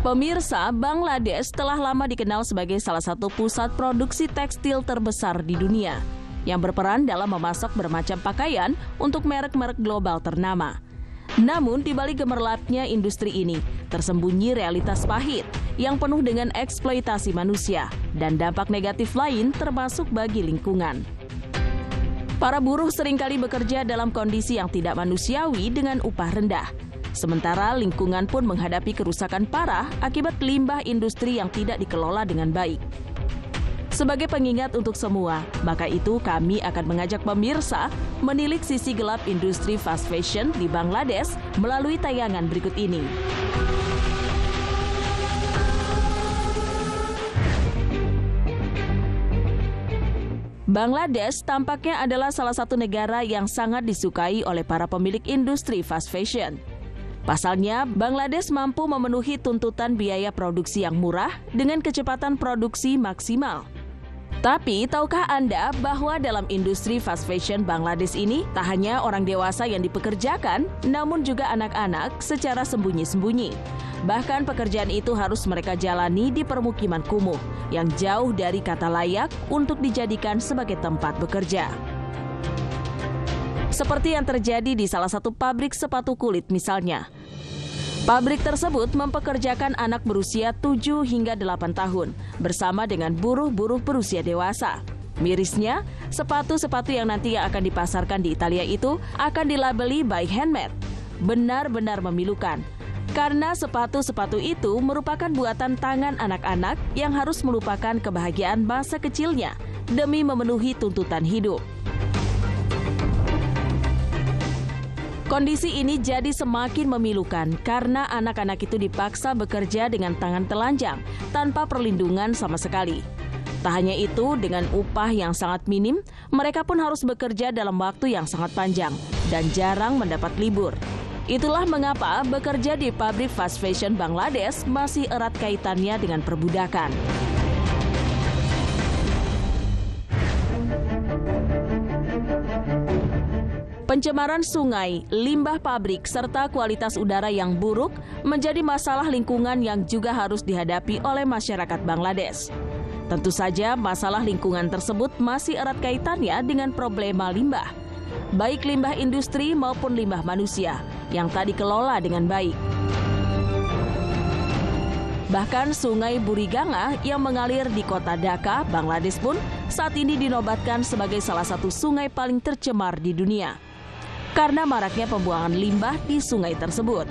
Pemirsa, Bangladesh telah lama dikenal sebagai salah satu pusat produksi tekstil terbesar di dunia, yang berperan dalam memasok bermacam pakaian untuk merek-merek global ternama. Namun, di balik gemerlapnya industri ini, tersembunyi realitas pahit yang penuh dengan eksploitasi manusia dan dampak negatif lain termasuk bagi lingkungan. Para buruh seringkali bekerja dalam kondisi yang tidak manusiawi dengan upah rendah. Sementara lingkungan pun menghadapi kerusakan parah akibat limbah industri yang tidak dikelola dengan baik. Sebagai pengingat untuk semua, maka itu kami akan mengajak pemirsa menilik sisi gelap industri fast fashion di Bangladesh melalui tayangan berikut ini. Bangladesh tampaknya adalah salah satu negara yang sangat disukai oleh para pemilik industri fast fashion. Pasalnya, Bangladesh mampu memenuhi tuntutan biaya produksi yang murah dengan kecepatan produksi maksimal. Tapi, tahukah Anda bahwa dalam industri fast fashion Bangladesh ini tak hanya orang dewasa yang dipekerjakan, namun juga anak-anak secara sembunyi-sembunyi. Bahkan pekerjaan itu harus mereka jalani di permukiman kumuh yang jauh dari kata layak untuk dijadikan sebagai tempat bekerja. Seperti yang terjadi di salah satu pabrik sepatu kulit misalnya. Pabrik tersebut mempekerjakan anak berusia 7 hingga 8 tahun bersama dengan buruh-buruh berusia dewasa. Mirisnya, sepatu-sepatu yang nanti akan dipasarkan di Italia itu akan dilabeli by handmade. Benar-benar memilukan. Karena sepatu-sepatu itu merupakan buatan tangan anak-anak yang harus melupakan kebahagiaan masa kecilnya demi memenuhi tuntutan hidup. Kondisi ini jadi semakin memilukan karena anak-anak itu dipaksa bekerja dengan tangan telanjang tanpa perlindungan sama sekali. Tak hanya itu, dengan upah yang sangat minim, mereka pun harus bekerja dalam waktu yang sangat panjang dan jarang mendapat libur. Itulah mengapa bekerja di pabrik fast fashion Bangladesh masih erat kaitannya dengan perbudakan. Pencemaran sungai, limbah pabrik, serta kualitas udara yang buruk menjadi masalah lingkungan yang juga harus dihadapi oleh masyarakat Bangladesh. Tentu saja masalah lingkungan tersebut masih erat kaitannya dengan problema limbah, baik limbah industri maupun limbah manusia yang tak dikelola dengan baik. Bahkan sungai Buriganga yang mengalir di kota Dhaka, Bangladesh pun saat ini dinobatkan sebagai salah satu sungai paling tercemar di dunia karena maraknya pembuangan limbah di sungai tersebut.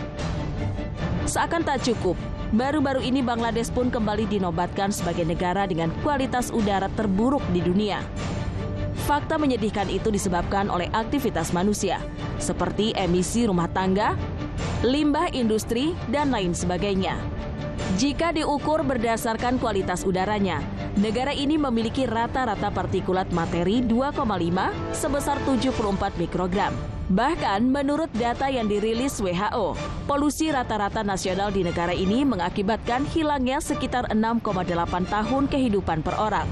Seakan tak cukup, baru-baru ini Bangladesh pun kembali dinobatkan sebagai negara dengan kualitas udara terburuk di dunia. Fakta menyedihkan itu disebabkan oleh aktivitas manusia, seperti emisi rumah tangga, limbah industri, dan lain sebagainya. Jika diukur berdasarkan kualitas udaranya, negara ini memiliki rata-rata partikulat materi 2,5 sebesar 74 mikrogram. Bahkan menurut data yang dirilis WHO, polusi rata-rata nasional di negara ini mengakibatkan hilangnya sekitar 6,8 tahun kehidupan per orang.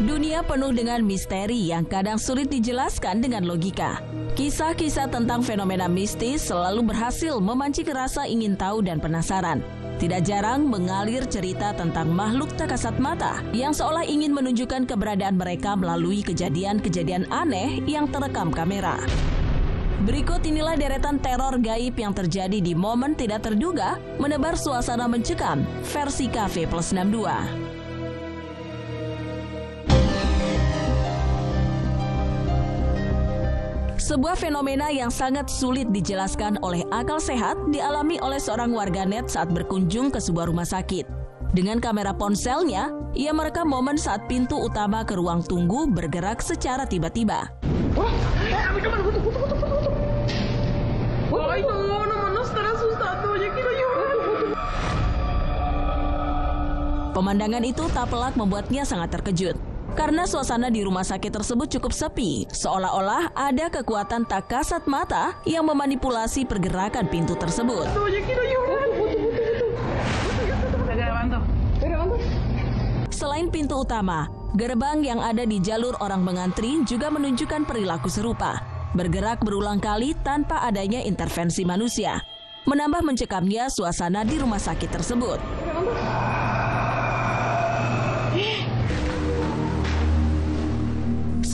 Dunia penuh dengan misteri yang kadang sulit dijelaskan dengan logika. Kisah-kisah tentang fenomena mistis selalu berhasil memancing rasa ingin tahu dan penasaran. Tidak jarang mengalir cerita tentang makhluk tak kasat mata yang seolah ingin menunjukkan keberadaan mereka melalui kejadian-kejadian aneh yang terekam kamera. Berikut inilah deretan teror gaib yang terjadi di momen tidak terduga menebar suasana mencekam versi Cafe Plus 62. Sebuah fenomena yang sangat sulit dijelaskan oleh akal sehat dialami oleh seorang warganet saat berkunjung ke sebuah rumah sakit. Dengan kamera ponselnya, ia merekam momen saat pintu utama ke ruang tunggu bergerak secara tiba-tiba. Pemandangan itu tak pelak membuatnya sangat terkejut. Karena suasana di rumah sakit tersebut cukup sepi, seolah-olah ada kekuatan tak kasat mata yang memanipulasi pergerakan pintu tersebut. Selain pintu utama, gerbang yang ada di jalur orang mengantri juga menunjukkan perilaku serupa, bergerak berulang kali tanpa adanya intervensi manusia, menambah mencekamnya suasana di rumah sakit tersebut.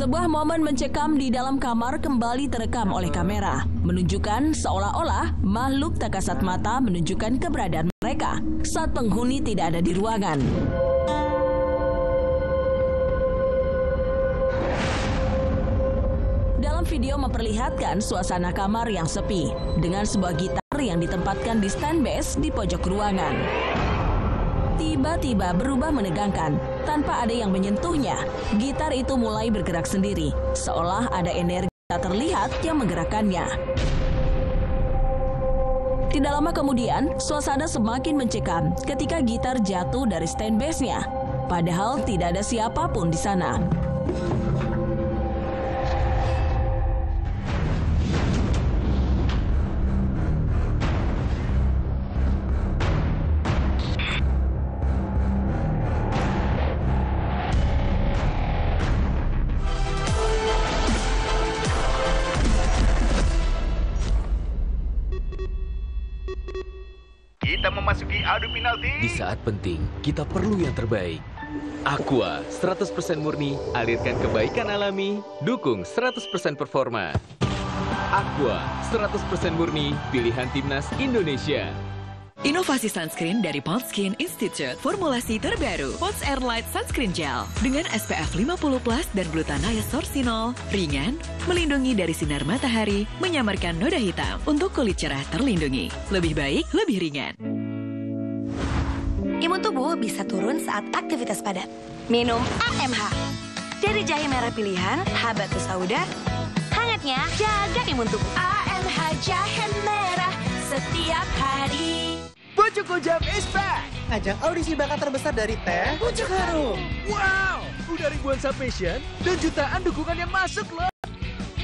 Sebuah momen mencekam di dalam kamar kembali terekam oleh kamera, menunjukkan seolah-olah makhluk tak kasat mata menunjukkan keberadaan mereka saat penghuni tidak ada di ruangan. Dalam video memperlihatkan suasana kamar yang sepi, dengan sebuah gitar yang ditempatkan di stand bass di pojok ruangan. Tiba-tiba berubah menegangkan, tanpa ada yang menyentuhnya. Gitar itu mulai bergerak sendiri, seolah ada energi tak terlihat yang menggerakkannya. Tidak lama kemudian, suasana semakin mencekam ketika gitar jatuh dari stand bass-nya. Padahal tidak ada siapapun di sana. Kita memasuki adu penalti. Di saat penting, kita perlu yang terbaik. Aqua, 100% murni, alirkan kebaikan alami, dukung 100% performa. Aqua, 100% murni, pilihan timnas Indonesia. Inovasi sunscreen dari Pond Skin Institute, formulasi terbaru, Pond's Air Light Sunscreen Gel dengan SPF 50+ dan glutanate sorcinol, ringan, melindungi dari sinar matahari, menyamarkan noda hitam, untuk kulit cerah terlindungi. Lebih baik, lebih ringan. Imun tubuh bisa turun saat aktivitas padat. Minum AMH. Dari jahe merah pilihan, Habatus Sauda, hangatnya jaga imun tubuh. AMH jahe merah setiap hari. Pucuk Ujam is back! Ajang audisi bakat terbesar dari Teh Pucuk Harum. Wow! Udah ribuan submission dan jutaan dukungan yang masuk loh.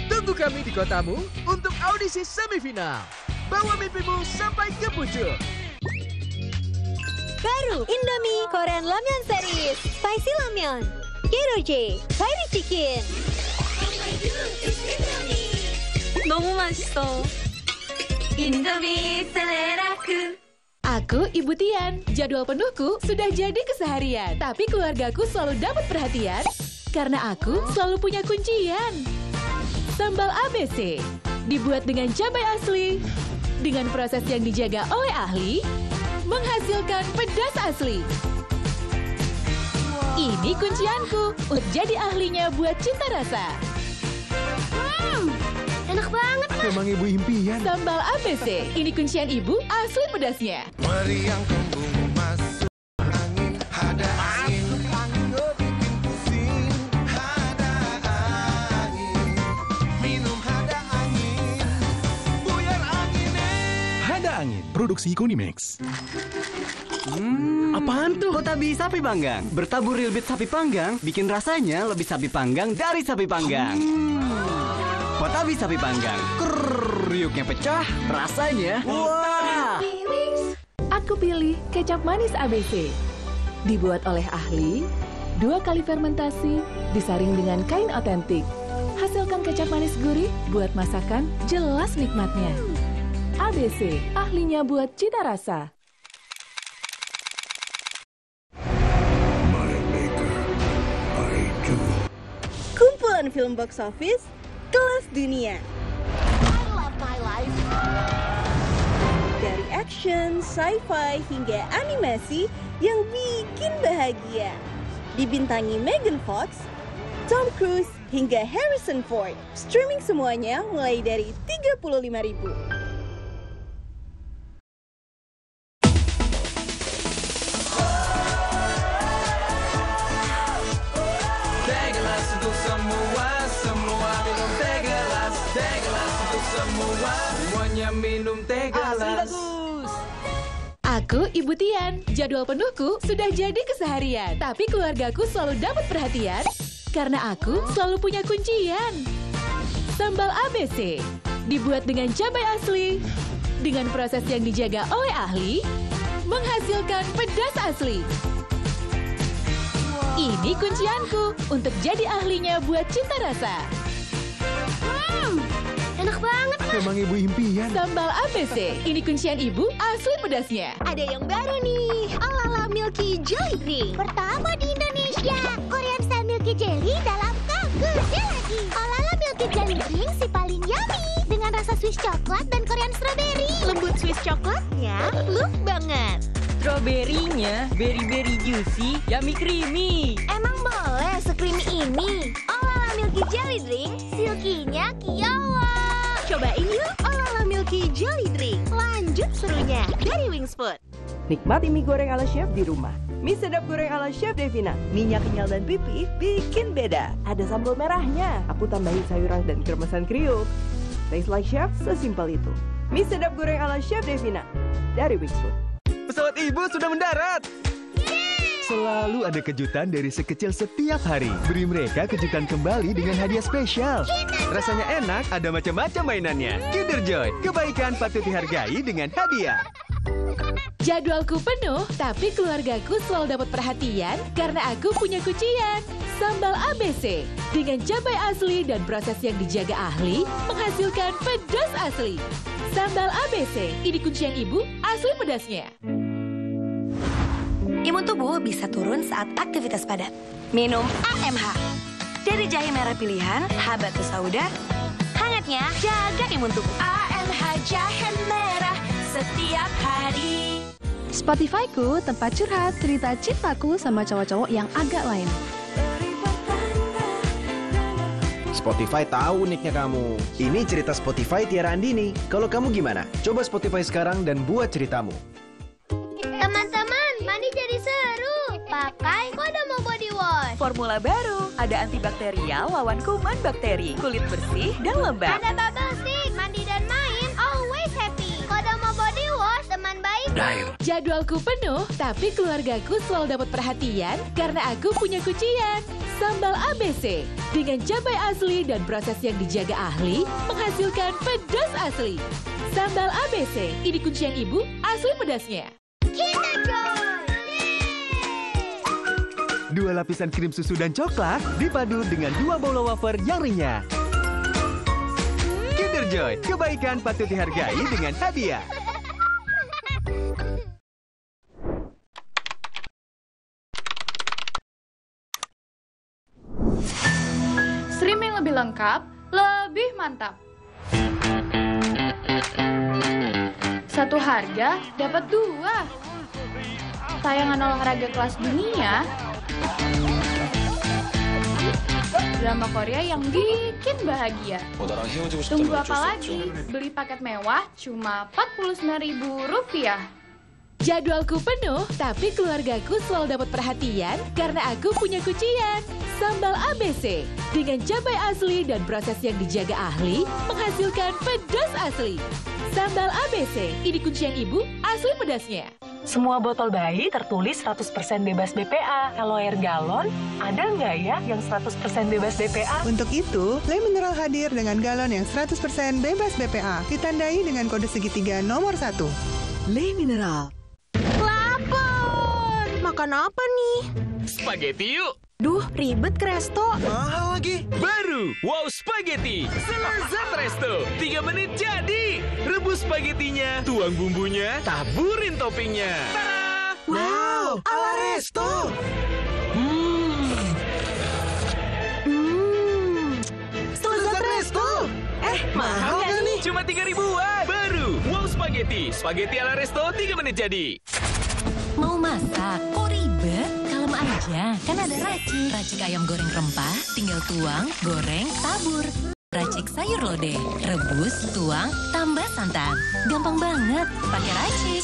Tunggu kami di kotamu untuk audisi semifinal. Bawa mimpimu sampai ke pucuk. Baru Indomie Korean Ramyeon Series Spicy Ramyeon Geroje Fiery Chicken. 너무 맛있어. Indomie seleraku. Aku Ibu Tian. Jadwal penuhku sudah jadi keseharian. Tapi keluargaku selalu dapat perhatian karena aku selalu punya kuncian. Sambal ABC dibuat dengan cabai asli, dengan proses yang dijaga oleh ahli, menghasilkan pedas asli. Ini kuncianku untuk jadi ahlinya buat cita rasa. Enak banget, Ma. Memang ibu impian. Sambal ABC, ini kuncian ibu asli pedasnya. Meriang kembung masuk angin, ada angin, bikin pusing, ada angin, minum ada angin, buyar angin. Hada Angin, produksi Konimax. Apaan tuh? Kotabi sapi panggang. Bertabur real beef sapi panggang, bikin rasanya lebih sapi panggang dari sapi panggang. Kotabi sapi panggang, kriuknya pecah, rasanya wah. Aku pilih kecap manis ABC. Dibuat oleh ahli, 2 kali fermentasi, disaring dengan kain otentik. Hasilkan kecap manis gurih, buat masakan jelas nikmatnya. ABC, ahlinya buat cita rasa. Kumpulan film box office kelas dunia. I love my life. Dari action, sci-fi, hingga animasi yang bikin bahagia. Dibintangi Megan Fox, Tom Cruise, hingga Harrison Ford. Streaming semuanya mulai dari 35.000. Semuanya minum teh gelas. Aku Ibu Tian. Jadwal penuhku sudah jadi keseharian. Tapi keluargaku selalu dapat perhatian karena aku selalu punya kuncian. Sambal ABC dibuat dengan cabai asli, dengan proses yang dijaga oleh ahli, menghasilkan pedas asli. Ini kuncianku untuk jadi ahlinya buat cinta rasa. Enak banget, Ma. Memang ibu impian. Sambal ABC, ini kuncian ibu asli pedasnya. Ada yang baru nih, Olala Milky Jelly Drink. Pertama di Indonesia, Korean Style Milky Jelly dalam cup. Gede lagi. Olala Milky Jelly Drink si paling yummy. Dengan rasa Swiss coklat dan Korean strawberry. Lembut Swiss coklatnya, luk banget. Strawberry-nya very juicy, yummy creamy. Emang boleh se-creamy ini? Olala Milky Jelly Drink, silky-nya kiowa. Cobain yuk Olala Milky Jelly Drink. Lanjut serunya dari Wings Food. Nikmati mie goreng ala chef di rumah. Mie sedap goreng ala Chef Devina. Minyak kenyal dan pipih bikin beda. Ada sambal merahnya. Aku tambahin sayuran dan kremesan kriuk. Taste like chef, sesimpel itu. Mie sedap goreng ala Chef Devina dari Wings Food. Pesawat ibu sudah mendarat. Selalu ada kejutan dari sekecil setiap hari. Beri mereka kejutan kembali dengan hadiah spesial. Rasanya enak, ada macam-macam mainannya. Kinder Joy, kebaikan patut dihargai dengan hadiah. Jadwalku penuh, tapi keluargaku selalu dapat perhatian karena aku punya kuncian. Sambal ABC dengan cabai asli dan proses yang dijaga ahli menghasilkan pedas asli. Sambal ABC, ini kuncian ibu asli pedasnya. Imun tubuh bisa turun saat aktivitas padat. Minum AMH. Dari jahe merah pilihan, Habatus Sauda. Hangatnya, jaga imun tubuh. AMH jahe merah setiap hari. Spotify-ku tempat curhat cerita cintaku sama cowok-cowok yang agak lain. Spotify tahu nicknya kamu. Ini cerita Spotify Tiara Andini. Kalau kamu gimana? Coba Spotify sekarang dan buat ceritamu. Teman-teman, mandi jadi seru. Pakai Kodomo Body Wash. Formula baru, ada antibakterial lawan kuman bakteri, kulit bersih dan lembab. Ada bubble stick, mandi dan main, always happy. Kodomo Body Wash, teman baik. Jadwalku penuh, tapi keluargaku selalu dapat perhatian karena aku punya kuncian. Sambal ABC dengan cabai asli dan proses yang dijaga ahli menghasilkan pedas asli. Sambal ABC, ini kuncian ibu asli pedasnya. Kinder Joy. 2 lapisan krim susu dan coklat dipadu dengan 2 bola wafer yang renyah. Kinder Joy, kebaikan patut dihargai dengan hadiah. Streaming lebih lengkap, lebih mantap. Satu harga dapat 2. Tayangan olahraga kelas dunia, drama Korea yang bikin bahagia. Tunggu apa lagi? Beli paket mewah cuma Rp49.000. Jadwalku penuh, tapi keluargaku selalu dapat perhatian karena aku punya kuncian. Sambal ABC dengan cabai asli dan proses yang dijaga ahli menghasilkan pedas asli. Sambal ABC, ini kuncian ibu asli pedasnya. Semua botol bayi tertulis 100% bebas BPA. Kalau air galon, ada nggak ya yang 100% bebas BPA? Untuk itu, Le Mineral hadir dengan galon yang 100% bebas BPA. Ditandai dengan kode segitiga nomor 1. Le Mineral. Lapar. Makan apa nih? Spaghetti yuk. Duh, ribet ke resto. Mahal lagi. Baru Wow Spaghetti. Selezat resto. 3 menit jadi. Rebus spaghettinya, tuang bumbunya, taburin toppingnya. Tada! Wow, ala resto. Selezat resto. Mahal gak nih? Cuma 3.000-an. Baru Wow Spaghetti. Spaghetti ala resto 3 menit jadi. Mau masak? Kok ribet? Kalem aja, kan ada racik. Racik ayam goreng rempah, tinggal tuang, goreng, tabur. Racik sayur lodeh, rebus, tuang, tambah santan. Gampang banget, pakai racik.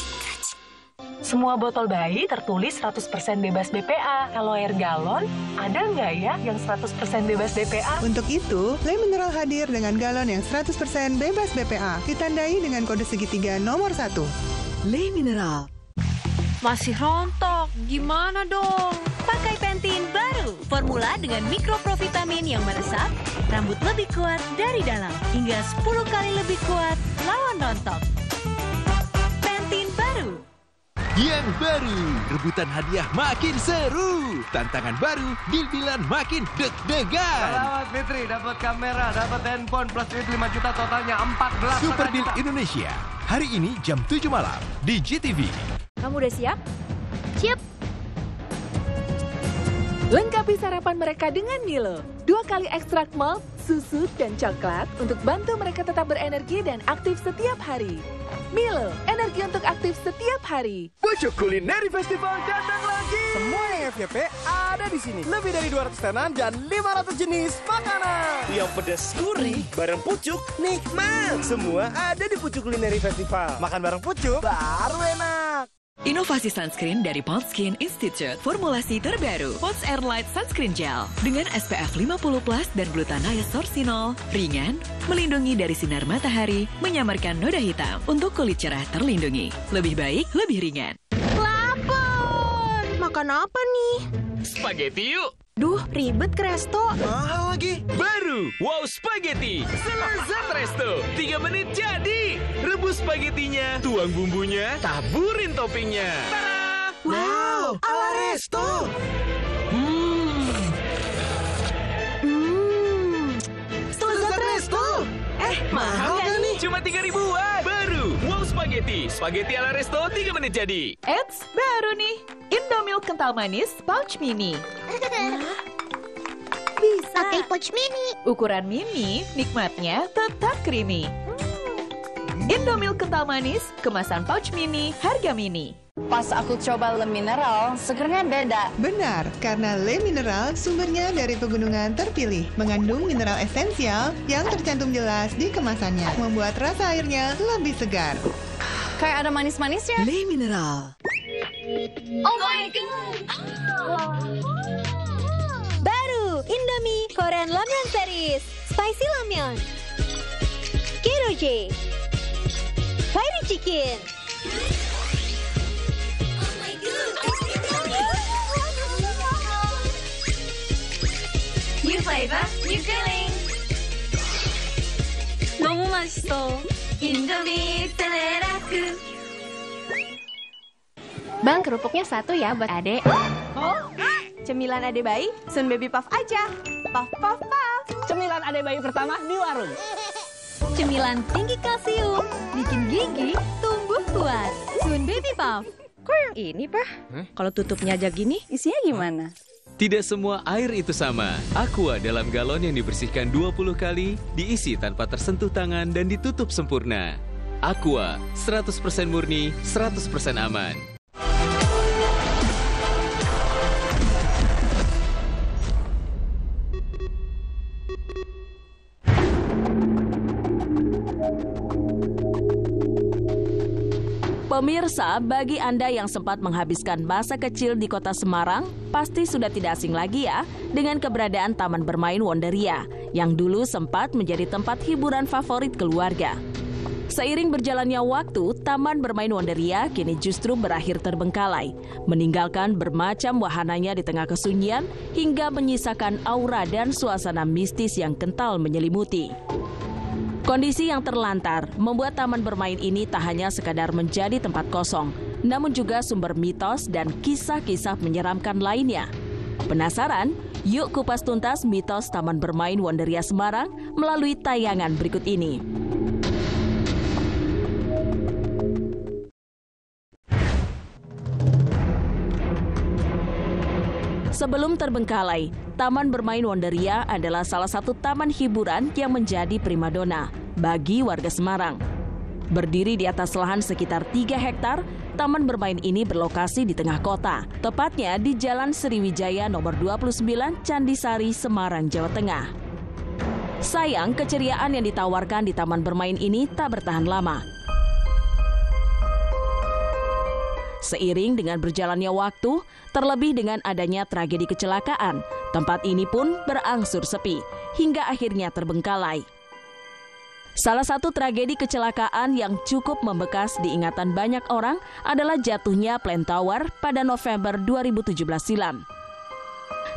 Semua botol bayi tertulis 100% bebas BPA. Kalau air galon, ada nggak ya yang 100% bebas BPA? Untuk itu, Le Mineral hadir dengan galon yang 100% bebas BPA. Ditandai dengan kode segitiga nomor 1. Le Mineral. masih rontok. Gimana dong? Pakai Pantene baru. Formula dengan mikroprovitamin yang meresap, rambut lebih kuat dari dalam. Hingga 10 kali lebih kuat lawan rontok. Pantene baru. Yang baru, rebutan hadiah makin seru. Tantangan baru, deal-dealan makin deg-degan. Selamat Fitri, dapat kamera, dapat handphone, plus duit 5 juta, totalnya 14 Super Deal juta. Indonesia, hari ini jam 7 malam di GTV. Kamu udah siap? Siap. Lengkapi sarapan mereka dengan Milo. 2 kali ekstrak malt, susu, dan coklat untuk bantu mereka tetap berenergi dan aktif setiap hari. Milo, energi untuk aktif setiap hari. Pucuk Kulineri Festival datang lagi. Semua yang FYP ada di sini. Lebih dari 200 tenan dan 500 jenis makanan. Yang pedas gurih, bareng Pucuk, nikmat. Semua ada di Pucuk Kulineri Festival. Makan bareng Pucuk, baru enak. Inovasi sunscreen dari Pondskin Institute, formulasi terbaru, Ponds Air Light Sunscreen Gel. Dengan SPF 50+ dan glutanate sorsinol, ringan, melindungi dari sinar matahari, menyamarkan noda hitam, untuk kulit cerah terlindungi. Lebih baik, lebih ringan. Lapar! Makan apa nih? Spaghetti yuk! Duh, ribet ke resto. Mahal lagi. Baru, wow spaghetti, selezat resto, 3 menit jadi. Rebus spaghettinya, tuang bumbunya, taburin toppingnya. Tada! Wow, ala resto. Selezat resto. Mahal gak nih? Cuma 3 ribuan. Baru, wow spaghetti, spaghetti ala resto, 3 menit jadi. Eits, baru nih. Indomilk kental manis, pouch mini. Bisa pakai pouch mini. Ukuran mini, nikmatnya tetap creamy. Indomilk kental manis, kemasan pouch mini, harga mini. Pas aku coba Le Mineral, segernya beda. Benar, karena Le Mineral sumbernya dari pegunungan terpilih, mengandung mineral esensial yang tercantum jelas di kemasannya, membuat rasa airnya lebih segar. Kayak ada manis-manisnya. Le Mineral. Oh my god. Baru, Indomie Korean Ramyeon Series. Spicy Ramyeon. Kiroje. Fiery Chicken. New flavor, new feeling. 너무 맛있어. 인도미 셀레라크. Bang, kerupuknya 1 ya buat adek. Oh, cemilan ade bayi, Sun Baby Puff aja. Puff, puff, puff. Cemilan ade bayi pertama di warung. Cemilan tinggi kalsium, bikin gigi tumbuh kuat. Sun Baby Puff. Kok yang ini, Pak? Kalau tutupnya aja gini, isinya gimana? Tidak semua air itu sama. Aqua dalam galon yang dibersihkan 20 kali, diisi tanpa tersentuh tangan dan ditutup sempurna. Aqua, 100% murni, 100% aman. Pemirsa, bagi Anda yang sempat menghabiskan masa kecil di kota Semarang, pasti sudah tidak asing lagi ya dengan keberadaan Taman Bermain Wonderia yang dulu sempat menjadi tempat hiburan favorit keluarga. Seiring berjalannya waktu, Taman Bermain Wonderia kini justru berakhir terbengkalai, meninggalkan bermacam wahananya di tengah kesunyian hingga menyisakan aura dan suasana mistis yang kental menyelimuti. Kondisi yang terlantar membuat taman bermain ini tak hanya sekadar menjadi tempat kosong, namun juga sumber mitos dan kisah-kisah menyeramkan lainnya. Penasaran? Yuk kupas tuntas mitos Taman Bermain Wonderia Semarang melalui tayangan berikut ini. Sebelum terbengkalai, Taman Bermain Wonderia adalah salah satu taman hiburan yang menjadi primadona bagi warga Semarang. Berdiri di atas lahan sekitar 3 hektar, taman bermain ini berlokasi di tengah kota, tepatnya di Jalan Sriwijaya nomor 29, Candisari, Semarang, Jawa Tengah. Sayang, keceriaan yang ditawarkan di taman bermain ini tak bertahan lama. Seiring dengan berjalannya waktu, terlebih dengan adanya tragedi kecelakaan, tempat ini pun berangsur sepi, hingga akhirnya terbengkalai. Salah satu tragedi kecelakaan yang cukup membekas di ingatan banyak orang adalah jatuhnya Plane Tower pada November 2017 silam.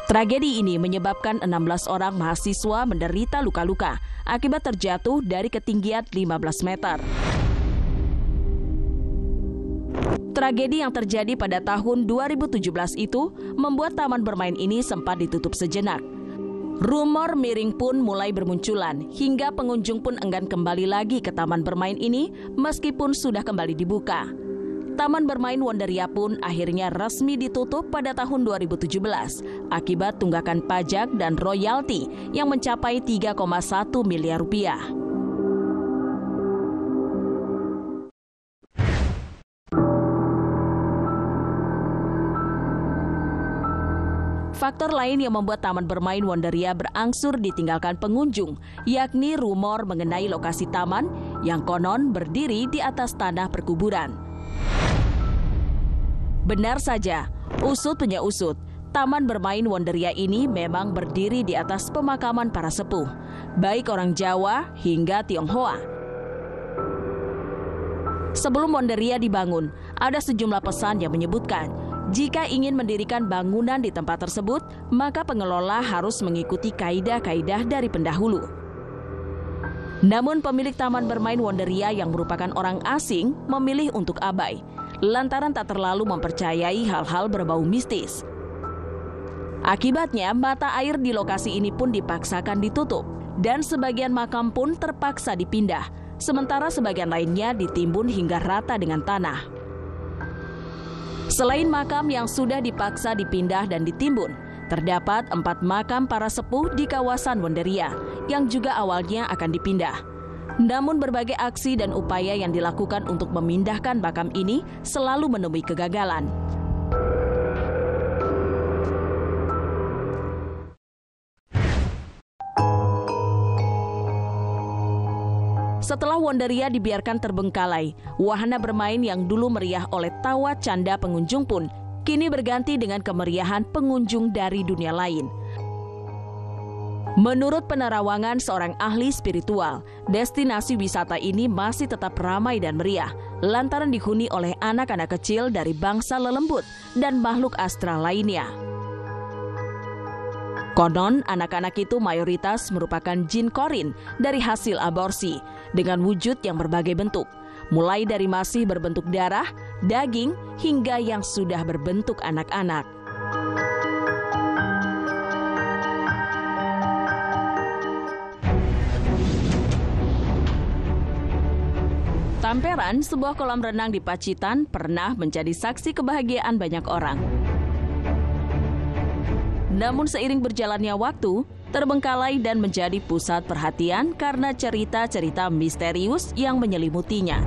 Tragedi ini menyebabkan 16 orang mahasiswa menderita luka-luka akibat terjatuh dari ketinggian 15 meter. Tragedi yang terjadi pada tahun 2017 itu membuat taman bermain ini sempat ditutup sejenak. Rumor miring pun mulai bermunculan hingga pengunjung pun enggan kembali lagi ke taman bermain ini meskipun sudah kembali dibuka. Taman bermain Wonderia pun akhirnya resmi ditutup pada tahun 2017 akibat tunggakan pajak dan royalti yang mencapai 3,1 miliar rupiah. Faktor lain yang membuat taman bermain Wonderia berangsur ditinggalkan pengunjung, yakni rumor mengenai lokasi taman yang konon berdiri di atas tanah perkuburan. Benar saja, usut punya usut, taman bermain Wonderia ini memang berdiri di atas pemakaman para sepuh, baik orang Jawa hingga Tionghoa. Sebelum Wonderia dibangun, ada sejumlah pesan yang menyebutkan jika ingin mendirikan bangunan di tempat tersebut, maka pengelola harus mengikuti kaidah-kaidah dari pendahulu. Namun pemilik taman bermain Wonderia yang merupakan orang asing memilih untuk abai, lantaran tak terlalu mempercayai hal-hal berbau mistis. Akibatnya, mata air di lokasi ini pun dipaksakan ditutup, dan sebagian makam pun terpaksa dipindah, sementara sebagian lainnya ditimbun hingga rata dengan tanah. Selain makam yang sudah dipaksa dipindah dan ditimbun, terdapat 4 makam para sepuh di kawasan Wonderia yang juga awalnya akan dipindah. Namun berbagai aksi dan upaya yang dilakukan untuk memindahkan makam ini selalu menemui kegagalan. Setelah Wonderia dibiarkan terbengkalai, wahana bermain yang dulu meriah oleh tawa canda pengunjung pun kini berganti dengan kemeriahan pengunjung dari dunia lain. Menurut penerawangan seorang ahli spiritual, destinasi wisata ini masih tetap ramai dan meriah lantaran dihuni oleh anak-anak kecil dari bangsa lelembut dan makhluk astral lainnya. Konon, anak-anak itu mayoritas merupakan jin korin dari hasil aborsi dengan wujud yang berbagai bentuk, mulai dari masih berbentuk darah, daging, hingga yang sudah berbentuk anak-anak. Tamperan, sebuah kolam renang di Pacitan, pernah menjadi saksi kebahagiaan banyak orang. Namun seiring berjalannya waktu, terbengkalai dan menjadi pusat perhatian karena cerita-cerita misterius yang menyelimutinya.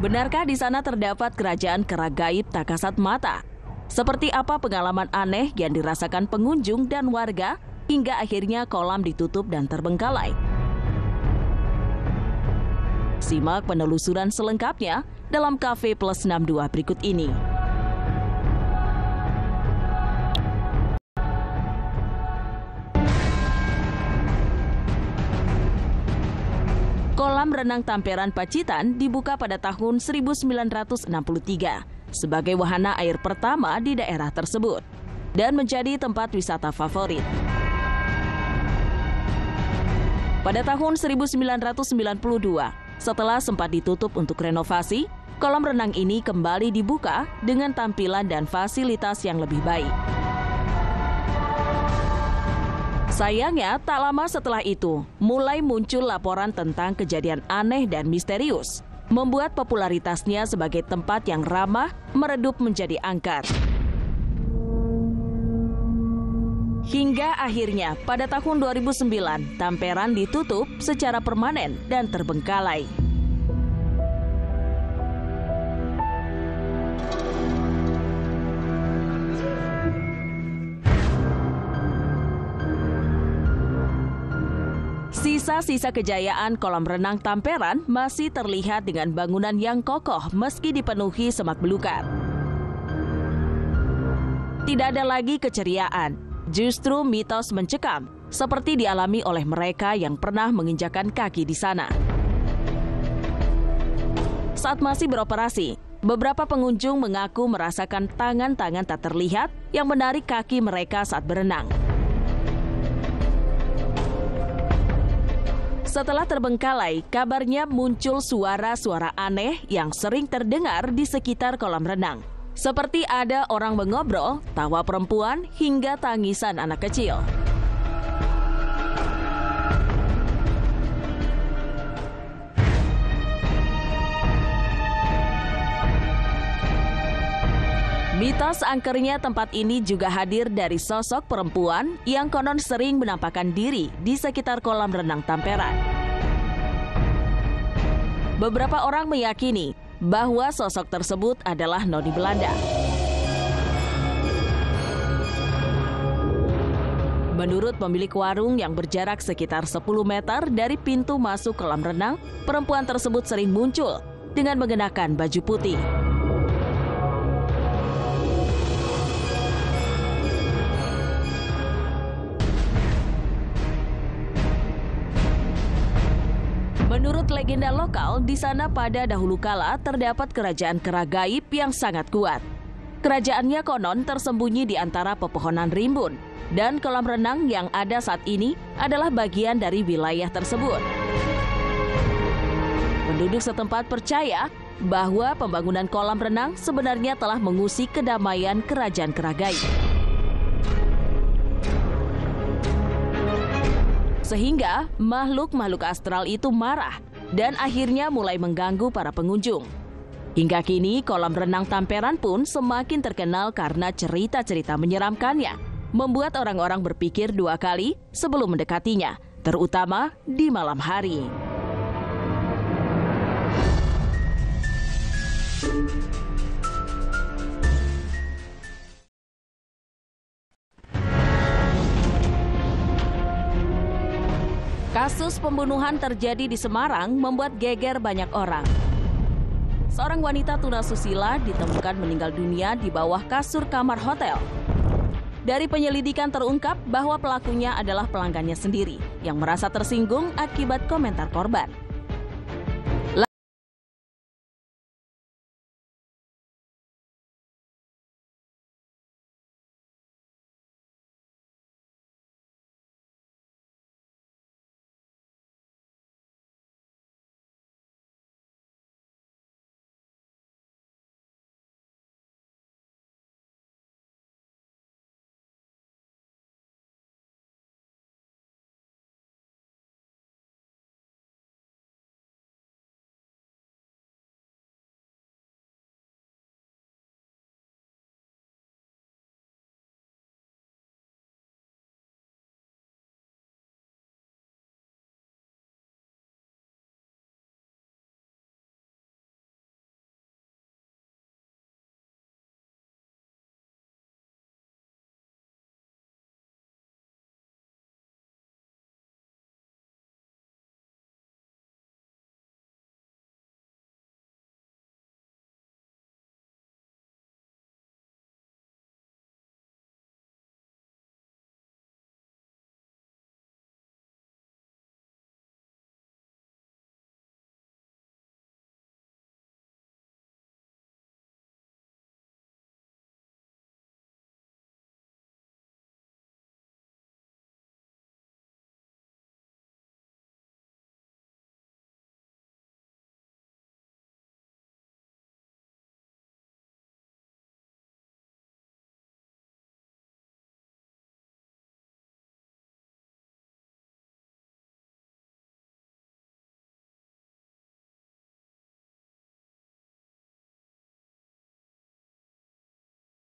Benarkah di sana terdapat kerajaan kera gaib tak kasat mata? Seperti apa pengalaman aneh yang dirasakan pengunjung dan warga hingga akhirnya kolam ditutup dan terbengkalai? Simak penelusuran selengkapnya dalam Cafe Plus 62 berikut ini. Kolam renang Tamperan Pacitan dibuka pada tahun 1963 sebagai wahana air pertama di daerah tersebut dan menjadi tempat wisata favorit. Pada tahun 1992, setelah sempat ditutup untuk renovasi, kolam renang ini kembali dibuka dengan tampilan dan fasilitas yang lebih baik. Sayangnya, tak lama setelah itu, mulai muncul laporan tentang kejadian aneh dan misterius, membuat popularitasnya sebagai tempat yang ramah meredup menjadi angker. Hingga akhirnya, pada tahun 2009, Tamperan ditutup secara permanen dan terbengkalai. Sisa-sisa kejayaan kolam renang Tamperan masih terlihat dengan bangunan yang kokoh meski dipenuhi semak belukar. Tidak ada lagi keceriaan, justru mitos mencekam seperti dialami oleh mereka yang pernah menginjakan kaki di sana. Saat masih beroperasi, beberapa pengunjung mengaku merasakan tangan-tangan tak terlihat yang menarik kaki mereka saat berenang. Setelah terbengkalai, kabarnya muncul suara-suara aneh yang sering terdengar di sekitar kolam renang. Seperti ada orang mengobrol, tawa perempuan, hingga tangisan anak kecil. Mitos angkernya tempat ini juga hadir dari sosok perempuan yang konon sering menampakkan diri di sekitar kolam renang Tamperan. Beberapa orang meyakini bahwa sosok tersebut adalah noni Belanda. Menurut pemilik warung yang berjarak sekitar 10 meter dari pintu masuk kolam renang, perempuan tersebut sering muncul dengan mengenakan baju putih. Menurut legenda lokal, di sana pada dahulu kala terdapat kerajaan kera gaib yang sangat kuat. Kerajaannya konon tersembunyi di antara pepohonan rimbun, dan kolam renang yang ada saat ini adalah bagian dari wilayah tersebut. Penduduk setempat percaya bahwa pembangunan kolam renang sebenarnya telah mengusik kedamaian kerajaan kera gaib. Sehingga makhluk-makhluk astral itu marah dan akhirnya mulai mengganggu para pengunjung. Hingga kini kolam renang Tamperan pun semakin terkenal karena cerita-cerita menyeramkannya, membuat orang-orang berpikir 2 kali sebelum mendekatinya, terutama di malam hari. Kasus pembunuhan terjadi di Semarang membuat geger banyak orang. Seorang wanita tunasusila ditemukan meninggal dunia di bawah kasur kamar hotel. Dari penyelidikan terungkap bahwa pelakunya adalah pelanggannya sendiri yang merasa tersinggung akibat komentar korban.